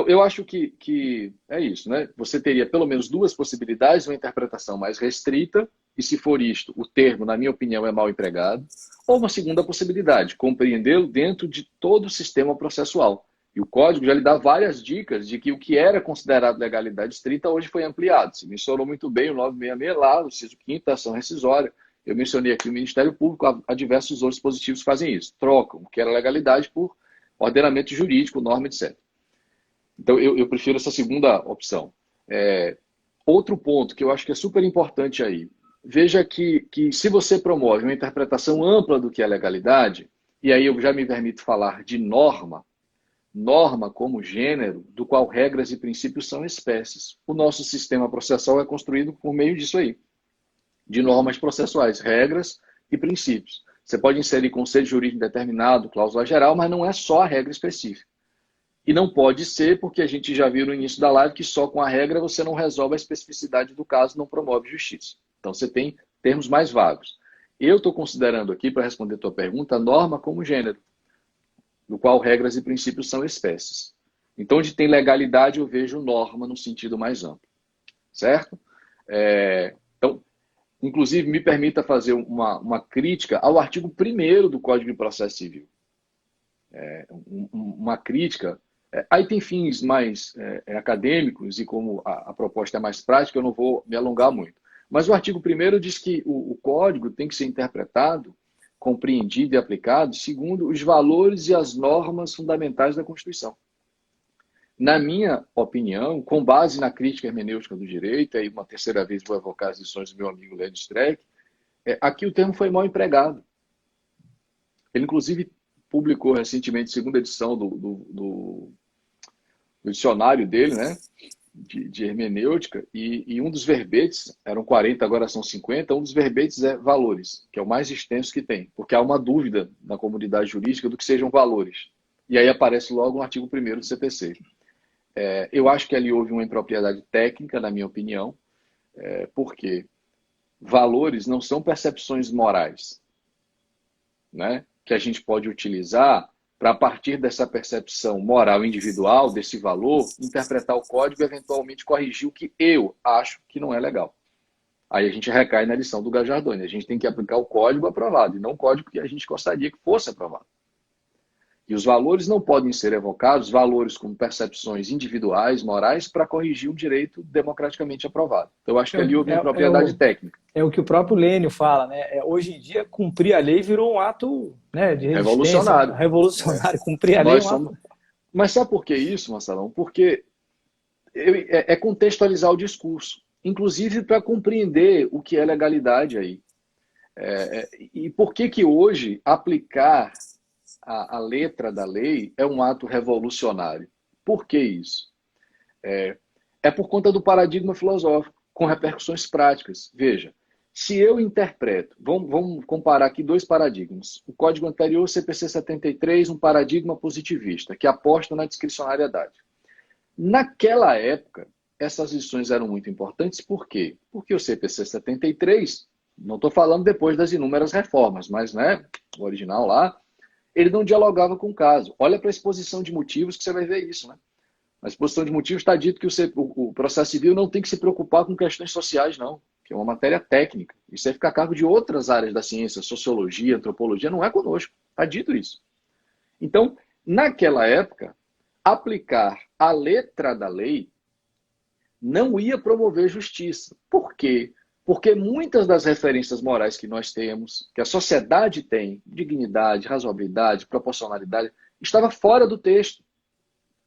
eu acho que é isso, né? Você teria pelo menos duas possibilidades, uma interpretação mais restrita, e se for isto, o termo, na minha opinião, é mal empregado, ou uma segunda possibilidade, compreendê-lo dentro de todo o sistema processual. E o Código já lhe dá várias dicas de que o que era considerado legalidade estrita hoje foi ampliado. Você mencionou muito bem o 966 lá, o inciso 5º da ação rescisória. Eu mencionei aqui o Ministério Público, há diversos outros dispositivos que fazem isso. Trocam o que era legalidade por ordenamento jurídico, norma, etc. Então, eu prefiro essa segunda opção. Outro ponto que eu acho que é super importante aí. Veja que se você promove uma interpretação ampla do que é legalidade, e aí eu já me permito falar de norma como gênero, do qual regras e princípios são espécies. O nosso sistema processual é construído por meio disso aí, de normas processuais, regras e princípios. Você pode inserir conceito jurídico determinado, cláusula geral, mas não é só a regra específica. E não pode ser, porque a gente já viu no início da live que só com a regra você não resolve a especificidade do caso, não promove justiça. Então você tem termos mais vagos. Eu estou considerando aqui, para responder a tua pergunta, a norma como gênero, do qual regras e princípios são espécies. Então, onde tem legalidade, eu vejo norma no sentido mais amplo. Certo? Então, inclusive, me permita fazer uma crítica ao artigo 1º do Código de Processo Civil. Uma crítica. Aí tem fins mais acadêmicos e como a proposta é mais prática, eu não vou me alongar muito. Mas o artigo 1º diz que o código tem que ser interpretado, compreendido e aplicado segundo os valores e as normas fundamentais da Constituição. Na minha opinião, com base na crítica hermenêutica do direito, aí uma terceira vez vou evocar as lições do meu amigo Léo Streck, aqui o termo foi mal empregado. Ele, inclusive, publicou recentemente a segunda edição do dicionário dele, né, de hermenêutica, e um dos verbetes, eram 40, agora são 50, um dos verbetes é valores, que é o mais extenso que tem, porque há uma dúvida na comunidade jurídica do que sejam valores. E aí aparece logo no artigo 1º do CPC. Eu acho que ali houve uma impropriedade técnica, na minha opinião, porque valores não são percepções morais, né, que a gente pode utilizar para, a partir dessa percepção moral individual, desse valor, interpretar o código e, eventualmente, corrigir o que eu acho que não é legal. Aí a gente recai na lição do Gajardoni. A gente tem que aplicar o código aprovado, e não o código que a gente gostaria que fosse aprovado. E os valores não podem ser evocados, valores como percepções individuais, morais, para corrigir um direito democraticamente aprovado. Então, eu acho que ali houve uma propriedade técnica. É o que o próprio Lênio fala, né? Hoje em dia, cumprir a lei virou um ato, né, de resistência. Revolucionário. Cumprir a lei é um ato. Mas sabe por que isso, Marcelão? Porque é contextualizar o discurso, inclusive para compreender o que é legalidade aí. E por que hoje aplicar a letra da lei é um ato revolucionário? Por que isso? É por conta do paradigma filosófico, com repercussões práticas. Veja, se eu interpreto, vamos comparar aqui dois paradigmas. O código anterior, CPC 73, um paradigma positivista, que aposta na discricionariedade. Naquela época, essas lições eram muito importantes, por quê? Porque o CPC 73, não estou falando depois das inúmeras reformas, mas né, o original lá, ele não dialogava com o caso. Olha para a exposição de motivos que você vai ver isso, né? Na exposição de motivos está dito que o processo civil não tem que se preocupar com questões sociais, não, que é uma matéria técnica. Isso aí fica a cargo de outras áreas da ciência, sociologia, antropologia, não é conosco. Está dito isso. Então, naquela época, aplicar a letra da lei não ia promover justiça. Por quê? Porque muitas das referências morais que nós temos, que a sociedade tem, dignidade, razoabilidade, proporcionalidade, estava fora do texto.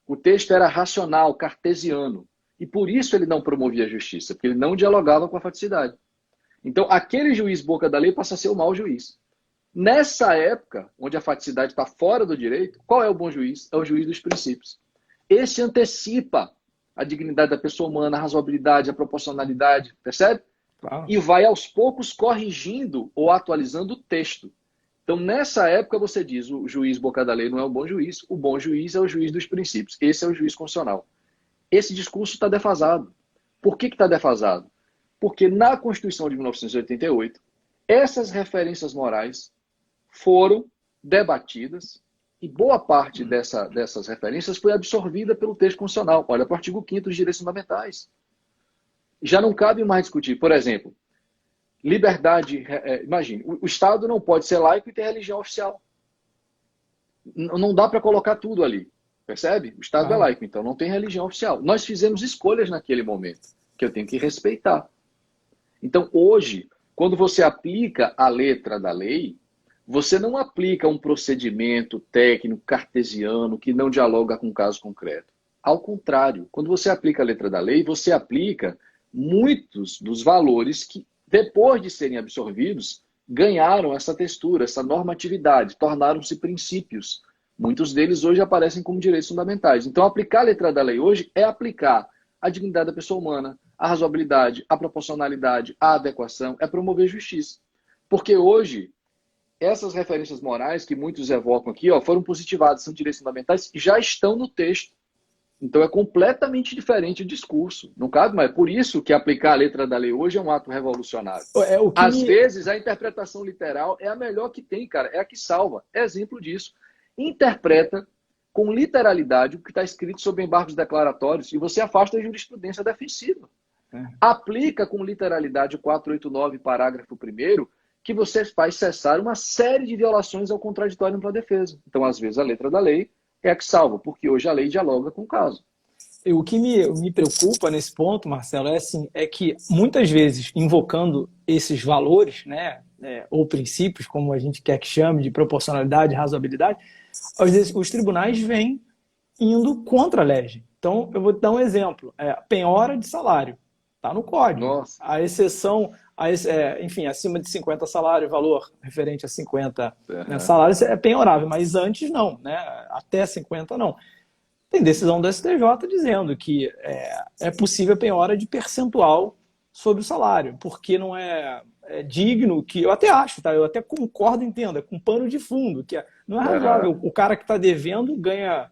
O texto era racional, cartesiano. E por isso ele não promovia a justiça, porque ele não dialogava com a faticidade. Então, aquele juiz boca da lei passa a ser o mau juiz. Nessa época, onde a faticidade está fora do direito, qual é o bom juiz? É o juiz dos princípios. Esse antecipa a dignidade da pessoa humana, a razoabilidade, a proporcionalidade, percebe? Claro. E vai aos poucos corrigindo ou atualizando o texto. Então, nessa época, você diz, o juiz boca da lei não é o bom juiz é o juiz dos princípios. Esse é o juiz constitucional. Esse discurso está defasado. Por que está defasado? Porque na Constituição de 1988, essas referências morais foram debatidas e boa parte dessas referências foi absorvida pelo texto constitucional. Olha para o artigo 5º dos direitos fundamentais. Já não cabe mais discutir. Por exemplo, liberdade... imagine, o Estado não pode ser laico e ter religião oficial. Não dá para colocar tudo ali. Percebe? O Estado é laico, então não tem religião oficial. Nós fizemos escolhas naquele momento, que eu tenho que respeitar. Então, hoje, quando você aplica a letra da lei, você não aplica um procedimento técnico cartesiano que não dialoga com o caso concreto. Ao contrário, quando você aplica a letra da lei, você aplica muitos dos valores que, depois de serem absorvidos, ganharam essa textura, essa normatividade, tornaram-se princípios. Muitos deles hoje aparecem como direitos fundamentais. Então, aplicar a letra da lei hoje é aplicar a dignidade da pessoa humana, a razoabilidade, a proporcionalidade, a adequação, é promover justiça. Porque hoje, essas referências morais que muitos evocam aqui, foram positivadas, são direitos fundamentais, já estão no texto. Então é completamente diferente o discurso. Não cabe mais. Por isso que aplicar a letra da lei hoje é um ato revolucionário. Às vezes, a interpretação literal é a melhor que tem, cara. É a que salva. É exemplo disso. Interpreta com literalidade o que está escrito sobre embargos declaratórios e você afasta a jurisprudência defensiva. Aplica com literalidade o 489, parágrafo 1º, que você faz cessar uma série de violações ao contraditório para a defesa. Então, às vezes, a letra da lei é a que salva, porque hoje a lei dialoga com o caso. O que me preocupa nesse ponto, Marcelo, é que muitas vezes, invocando esses valores, né, ou princípios, como a gente quer que chame, de proporcionalidade, razoabilidade, às vezes os tribunais vêm indo contra a lei. Então, eu vou te dar um exemplo. Penhora de salário. Está no código. Nossa. A exceção, enfim, acima de 50 salário, valor referente a 50 salários é penhorável, mas antes não, né? Até 50 não. Tem decisão do STJ dizendo que é possível a penhora de percentual sobre o salário, porque não é digno, que eu até acho, tá? Eu até concordo, entenda, com pano de fundo, que não é razoável. O cara que está devendo ganha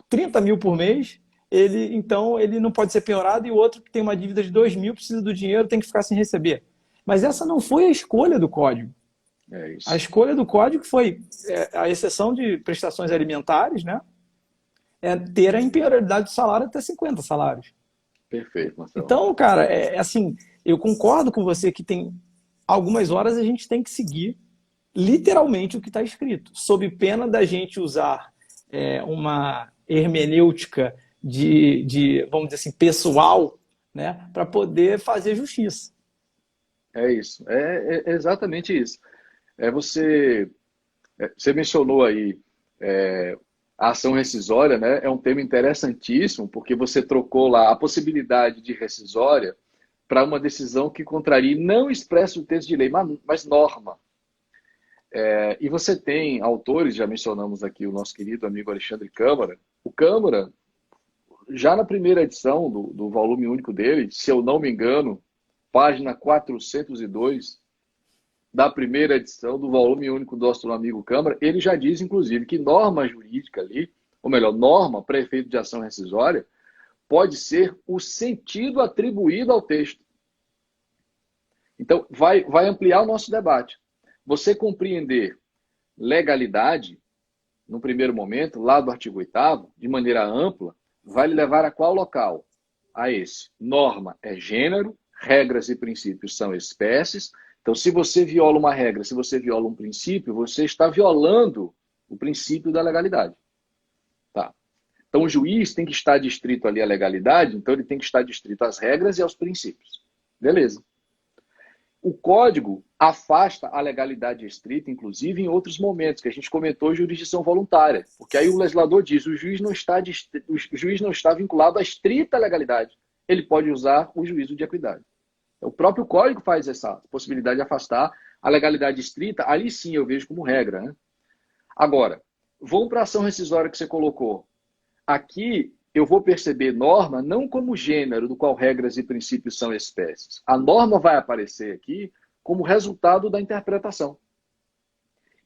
30 mil por mês, então ele não pode ser penhorado, e o outro que tem uma dívida de 2 mil, precisa do dinheiro, tem que ficar sem receber. Mas essa não foi a escolha do Código. É isso. A escolha do Código foi a exceção de prestações alimentares, né? Ter a impenhorabilidade do salário até 50 salários. Perfeito, Marcelo. Então, cara, assim, eu concordo com você que tem algumas horas a gente tem que seguir literalmente o que está escrito, sob pena da gente usar uma hermenêutica vamos dizer assim, pessoal, né, para poder fazer justiça. É isso, é exatamente isso. Você mencionou aí a ação rescisória, né? É um tema interessantíssimo, porque você trocou lá a possibilidade de rescisória para uma decisão que contraria não expresso o texto de lei, mas norma. E você tem autores, já mencionamos aqui o nosso querido amigo Alexandre Câmara. O Câmara, já na primeira edição do volume único dele, se eu não me engano, página 402 da primeira edição do volume único do nosso amigo Câmara, ele já diz, inclusive, que norma jurídica ali, ou melhor, norma para efeito de ação rescisória, pode ser o sentido atribuído ao texto. Então, vai ampliar o nosso debate. Você compreender legalidade, no primeiro momento, lá do artigo 8º, de maneira ampla, vai lhe levar a qual local? A esse. Norma é gênero, regras e princípios são espécies. Então, se você viola uma regra, se você viola um princípio, você está violando o princípio da legalidade. Tá. Então, o juiz tem que estar distrito ali à legalidade, então ele tem que estar distrito às regras e aos princípios. Beleza. O código afasta a legalidade estrita, inclusive em outros momentos, que a gente comentou jurisdição voluntária. Porque aí o legislador diz, o juiz não está vinculado à estrita legalidade. Ele pode usar o juízo de equidade. O próprio Código faz essa possibilidade de afastar a legalidade estrita, ali sim eu vejo como regra, né? Agora, vamos para a ação rescisória que você colocou. Aqui eu vou perceber norma não como gênero do qual regras e princípios são espécies. A norma vai aparecer aqui como resultado da interpretação.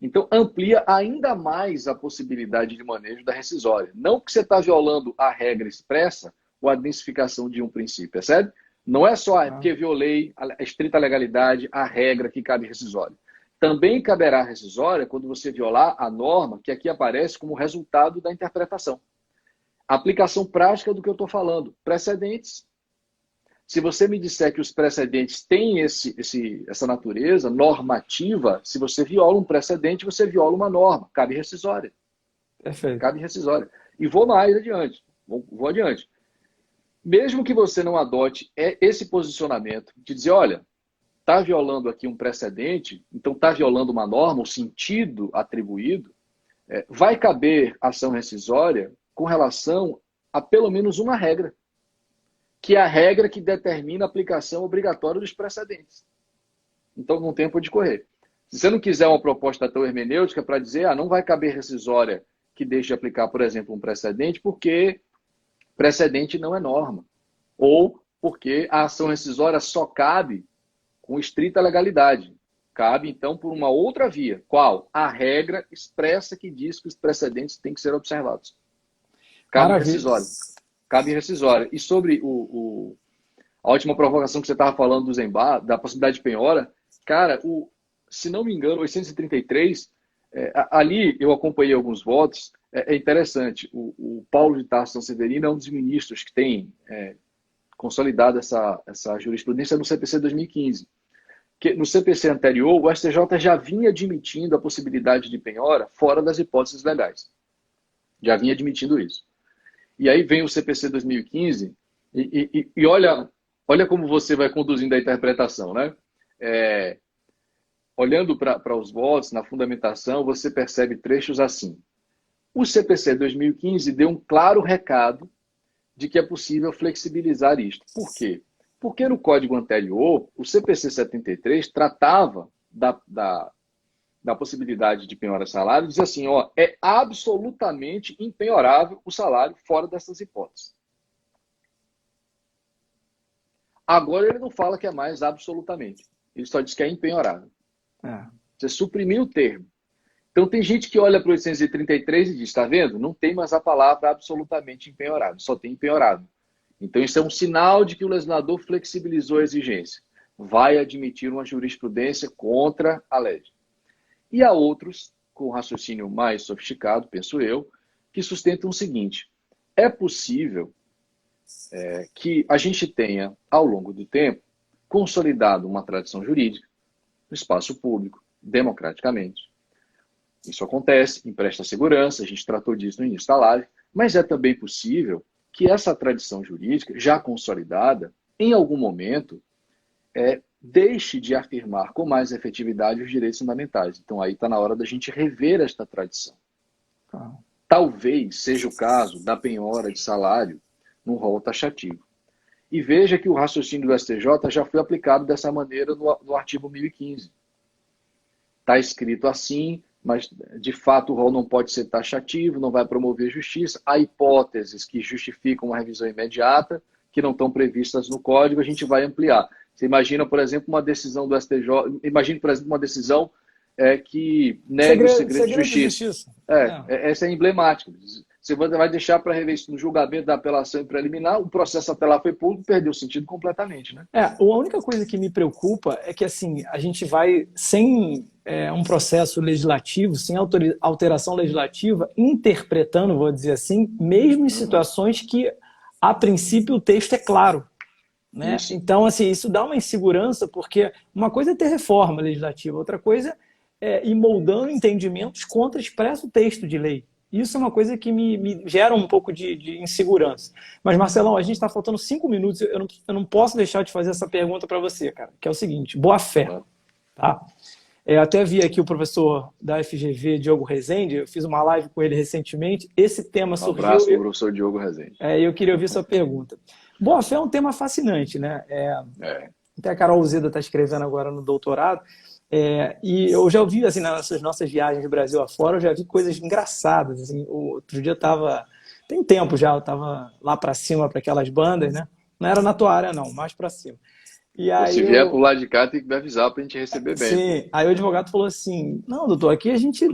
Então, amplia ainda mais a possibilidade de manejo da rescisória. Não que você está violando a regra expressa ou a densificação de um princípio, percebe? Não é só porque violei a estrita legalidade, a regra que cabe rescisória. Também caberá rescisória quando você violar a norma que aqui aparece como resultado da interpretação. Aplicação prática do que eu estou falando. Precedentes. Se você me disser que os precedentes têm essa natureza normativa, se você viola um precedente, você viola uma norma. Cabe rescisória. Perfeito. Cabe rescisória. E vou mais adiante. Vou adiante. Mesmo que você não adote esse posicionamento de dizer, olha, está violando aqui um precedente, então está violando uma norma, o sentido atribuído, vai caber ação rescisória com relação a pelo menos uma regra, que é a regra que determina a aplicação obrigatória dos precedentes. Então não tem por onde correr. Se você não quiser uma proposta tão hermenêutica para dizer, não vai caber rescisória que deixe de aplicar, por exemplo, um precedente, porque precedente não é norma. Ou porque a ação rescisória só cabe com estrita legalidade. Cabe, então, por uma outra via. Qual? A regra expressa que diz que os precedentes têm que ser observados. Cabe rescisória. Cabe rescisória. E sobre a última provocação que você estava falando dos embargos, da possibilidade de penhora, cara, se não me engano, 833, ali eu acompanhei alguns votos, é interessante. O Paulo de Tarso Severino é um dos ministros que tem consolidado essa jurisprudência no CPC 2015. Que no CPC anterior, o STJ já vinha admitindo a possibilidade de penhora fora das hipóteses legais. Já vinha admitindo isso. E aí vem o CPC 2015 e olha como você vai conduzindo a interpretação, né? Olhando para os votos, na fundamentação, você percebe trechos assim. O CPC 2015 deu um claro recado de que é possível flexibilizar isto. Por quê? Porque no código anterior, o CPC 73 tratava da possibilidade de penhora salário e dizia assim, é absolutamente impenhorável o salário fora dessas hipóteses. Agora ele não fala que é mais absolutamente. Ele só diz que é impenhorável. Você suprimiu o termo. Então tem gente que olha para o 833 e diz, está vendo? Não tem mais a palavra absolutamente impenhorável, só tem impenhorável. Então isso é um sinal de que o legislador flexibilizou a exigência. Vai admitir uma jurisprudência contra a lei. E há outros, com raciocínio mais sofisticado, penso eu, que sustentam o seguinte. É possível que a gente tenha, ao longo do tempo, consolidado uma tradição jurídica no espaço público, democraticamente. Isso acontece, empresta segurança, a gente tratou disso no início da live, mas é também possível que essa tradição jurídica, já consolidada, em algum momento, deixe de afirmar com mais efetividade os direitos fundamentais. Então aí está na hora da gente rever esta tradição. Talvez seja o caso da penhora de salário no rol taxativo. E veja que o raciocínio do STJ já foi aplicado dessa maneira no artigo 1015. Está escrito assim, mas de fato o rol não pode ser taxativo, não vai promover justiça. Há hipóteses que justificam uma revisão imediata, que não estão previstas no código, a gente vai ampliar. Você imagina, por exemplo, uma decisão do STJ, imagine, por exemplo, uma decisão que negue o segredo de justiça. Essa é emblemática. Você vai deixar para rever isso no julgamento da apelação e preliminar, o processo até lá foi público, perdeu o sentido completamente, né? A única coisa que me preocupa é que assim, a gente vai, sem um processo legislativo, sem alteração legislativa, interpretando, vou dizer assim, mesmo em situações que, a princípio, o texto é claro. Né? Então, assim, isso dá uma insegurança, porque uma coisa é ter reforma legislativa, outra coisa é ir moldando entendimentos contra expresso texto de lei. Isso é uma coisa que me gera um pouco de insegurança. Mas, Marcelão, a gente está faltando 5 minutos, eu não posso deixar de fazer essa pergunta para você, cara, que é o seguinte, boa fé. tá? Até vi aqui o professor da FGV, Diogo Rezende, eu fiz uma live com ele recentemente, esse tema Um surgiu... abraço para o professor Diogo Rezende. Eu queria ouvir sua pergunta. Boa-fé é um tema fascinante, né? Até a Carol Zeda está escrevendo agora no doutorado, e eu já ouvi, assim, nas nossas viagens do Brasil afora, eu já vi coisas engraçadas, assim, outro dia eu estava, tem tempo já, eu estava lá para cima para aquelas bandas, né? Não era na tua área não, mais para cima. E aí se vier por lá de cá, tem que me avisar para a gente receber bem. Sim, aí o advogado falou assim, não, doutor, aqui a gente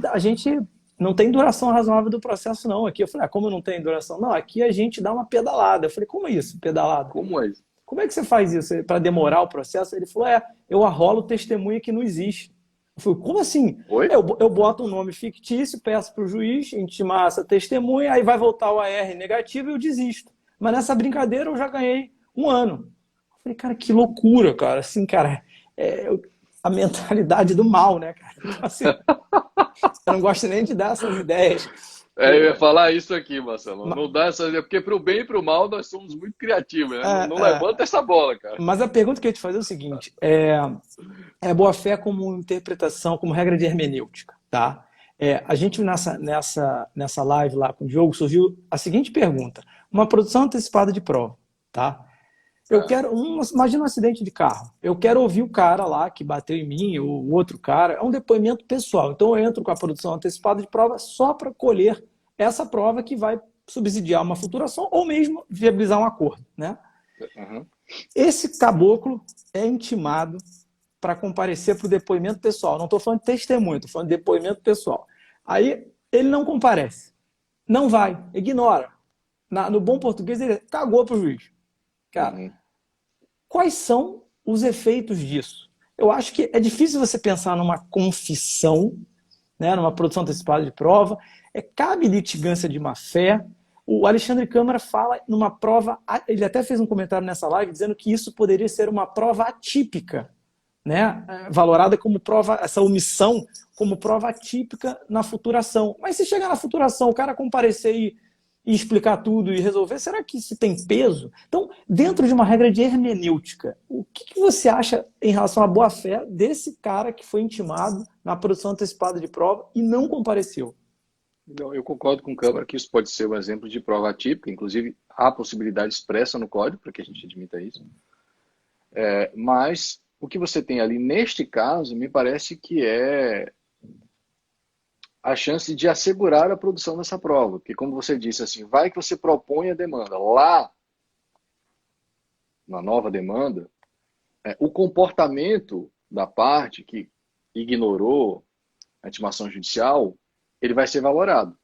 não tem duração razoável do processo não. Aqui eu falei, como não tem duração? Não, aqui a gente dá uma pedalada. Eu falei, como é isso, pedalada? Como é isso? Como é que você faz isso para demorar o processo? Ele falou, eu arrolo testemunha que não existe. Eu falei, como assim? Oi? Eu boto um nome fictício, peço para o juiz intimar essa testemunha, aí vai voltar o AR negativo e eu desisto. Mas nessa brincadeira eu já ganhei 1 ano. Eu falei, cara, que loucura, cara. Assim, cara, a mentalidade do mal, né, cara? Então, assim, eu não gosto nem de dar essas ideias. Eu ia falar isso aqui, Marcelo. Não dá essa ideia, porque para o bem e para o mal nós somos muito criativos, né? Não levanta essa bola, cara. Mas a pergunta que eu ia te fazer é o seguinte: boa-fé como interpretação, como regra de hermenêutica, tá? A gente nessa live lá com o Diogo surgiu a seguinte pergunta: uma produção antecipada de prova, tá? Eu quero imagina um acidente de carro. Eu quero ouvir o cara lá que bateu em mim, ou o outro cara. É um depoimento pessoal. Então eu entro com a produção antecipada de prova só para colher essa prova que vai subsidiar uma futuração ou mesmo viabilizar um acordo, né? Uhum. Esse caboclo é intimado para comparecer para o depoimento pessoal. Não estou falando de testemunho, estou falando de depoimento pessoal. Aí ele não comparece. Não vai, ignora. No bom português, ele cagou para o juiz. Cara, quais são os efeitos disso? Eu acho que é difícil você pensar numa confissão, né, numa produção antecipada de prova. Cabe litigância de má-fé. O Alexandre Câmara fala numa prova, ele até fez um comentário nessa live dizendo que isso poderia ser uma prova atípica, né, valorada como prova, essa omissão como prova atípica na futuração. Mas se chegar na futuração, o cara comparecer e explicar tudo e resolver, será que isso tem peso? Então, dentro de uma regra de hermenêutica, o que você acha em relação à boa-fé desse cara que foi intimado na produção antecipada de prova e não compareceu? Eu concordo com o Câmara que isso pode ser um exemplo de prova atípica, inclusive há possibilidade expressa no código para que a gente admita isso. Mas o que você tem ali neste caso me parece que é a chance de assegurar a produção dessa prova. Porque, como você disse, assim, vai que você propõe a demanda. Lá, na nova demanda, o comportamento da parte que ignorou a intimação judicial, ele vai ser valorado.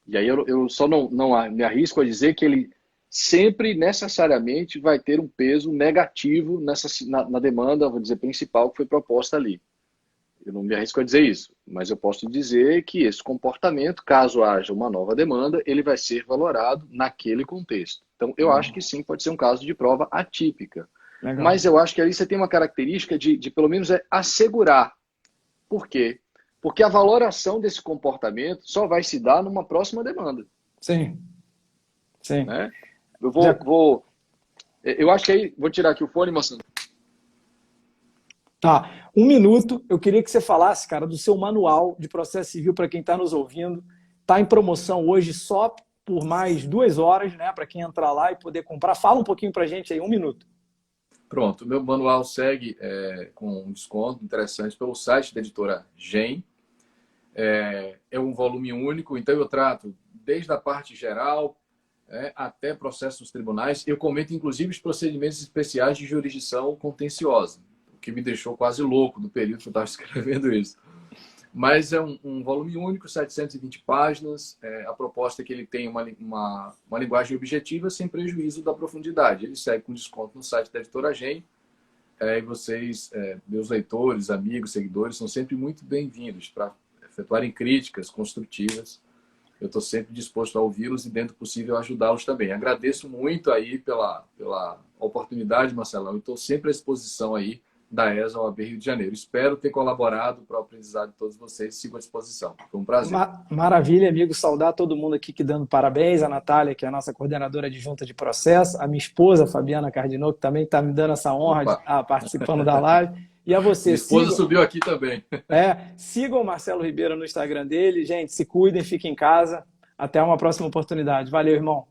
E aí eu só não me arrisco a dizer que ele sempre, necessariamente, vai ter um peso negativo na demanda, vou dizer, principal que foi proposta ali. Eu não me arrisco a dizer isso, mas eu posso dizer que esse comportamento, caso haja uma nova demanda, ele vai ser valorado naquele contexto. Então, eu acho que sim, pode ser um caso de prova atípica. Legal. Mas eu acho que ali você tem uma característica de pelo menos, assegurar. Por quê? Porque a valoração desse comportamento só vai se dar numa próxima demanda. Sim. Sim. Né? Eu acho que aí, vou tirar aqui o fone, Marcelo. Tá, 1 minuto, eu queria que você falasse, cara, do seu manual de processo civil para quem está nos ouvindo. Está em promoção hoje só por mais 2 horas, né, para quem entrar lá e poder comprar. Fala um pouquinho para a gente aí, 1 minuto. Pronto, o meu manual segue com um desconto interessante pelo site da editora GEM. É um volume único, então eu trato desde a parte geral até processos nos tribunais. Eu comento, inclusive, os procedimentos especiais de jurisdição contenciosa, que me deixou quase louco no período que eu estava escrevendo isso. Mas é um volume único, 720 páginas. A proposta é que ele tenha uma linguagem objetiva sem prejuízo da profundidade. Ele segue com desconto no site da editora GEM. E vocês, meus leitores, amigos, seguidores, são sempre muito bem-vindos para efetuarem críticas construtivas. Eu estou sempre disposto a ouvi-los e, dentro do possível, ajudá-los também. Agradeço muito aí pela oportunidade, Marcelão. Estou sempre à disposição aí da ESA OAB Rio de Janeiro. Espero ter colaborado para o aprendizado de todos vocês. Sigo à disposição. Foi um prazer. Maravilha, amigo. Saudar todo mundo aqui que dando parabéns. A Natália, que é a nossa coordenadora adjunta de processo. A minha esposa, Fabiana Cardinot, que também está me dando essa honra de estar participando da live. E a você, Minha esposa subiu aqui também. sigam o Marcelo Ribeiro no Instagram dele. Gente, se cuidem, fiquem em casa. Até uma próxima oportunidade. Valeu, irmão.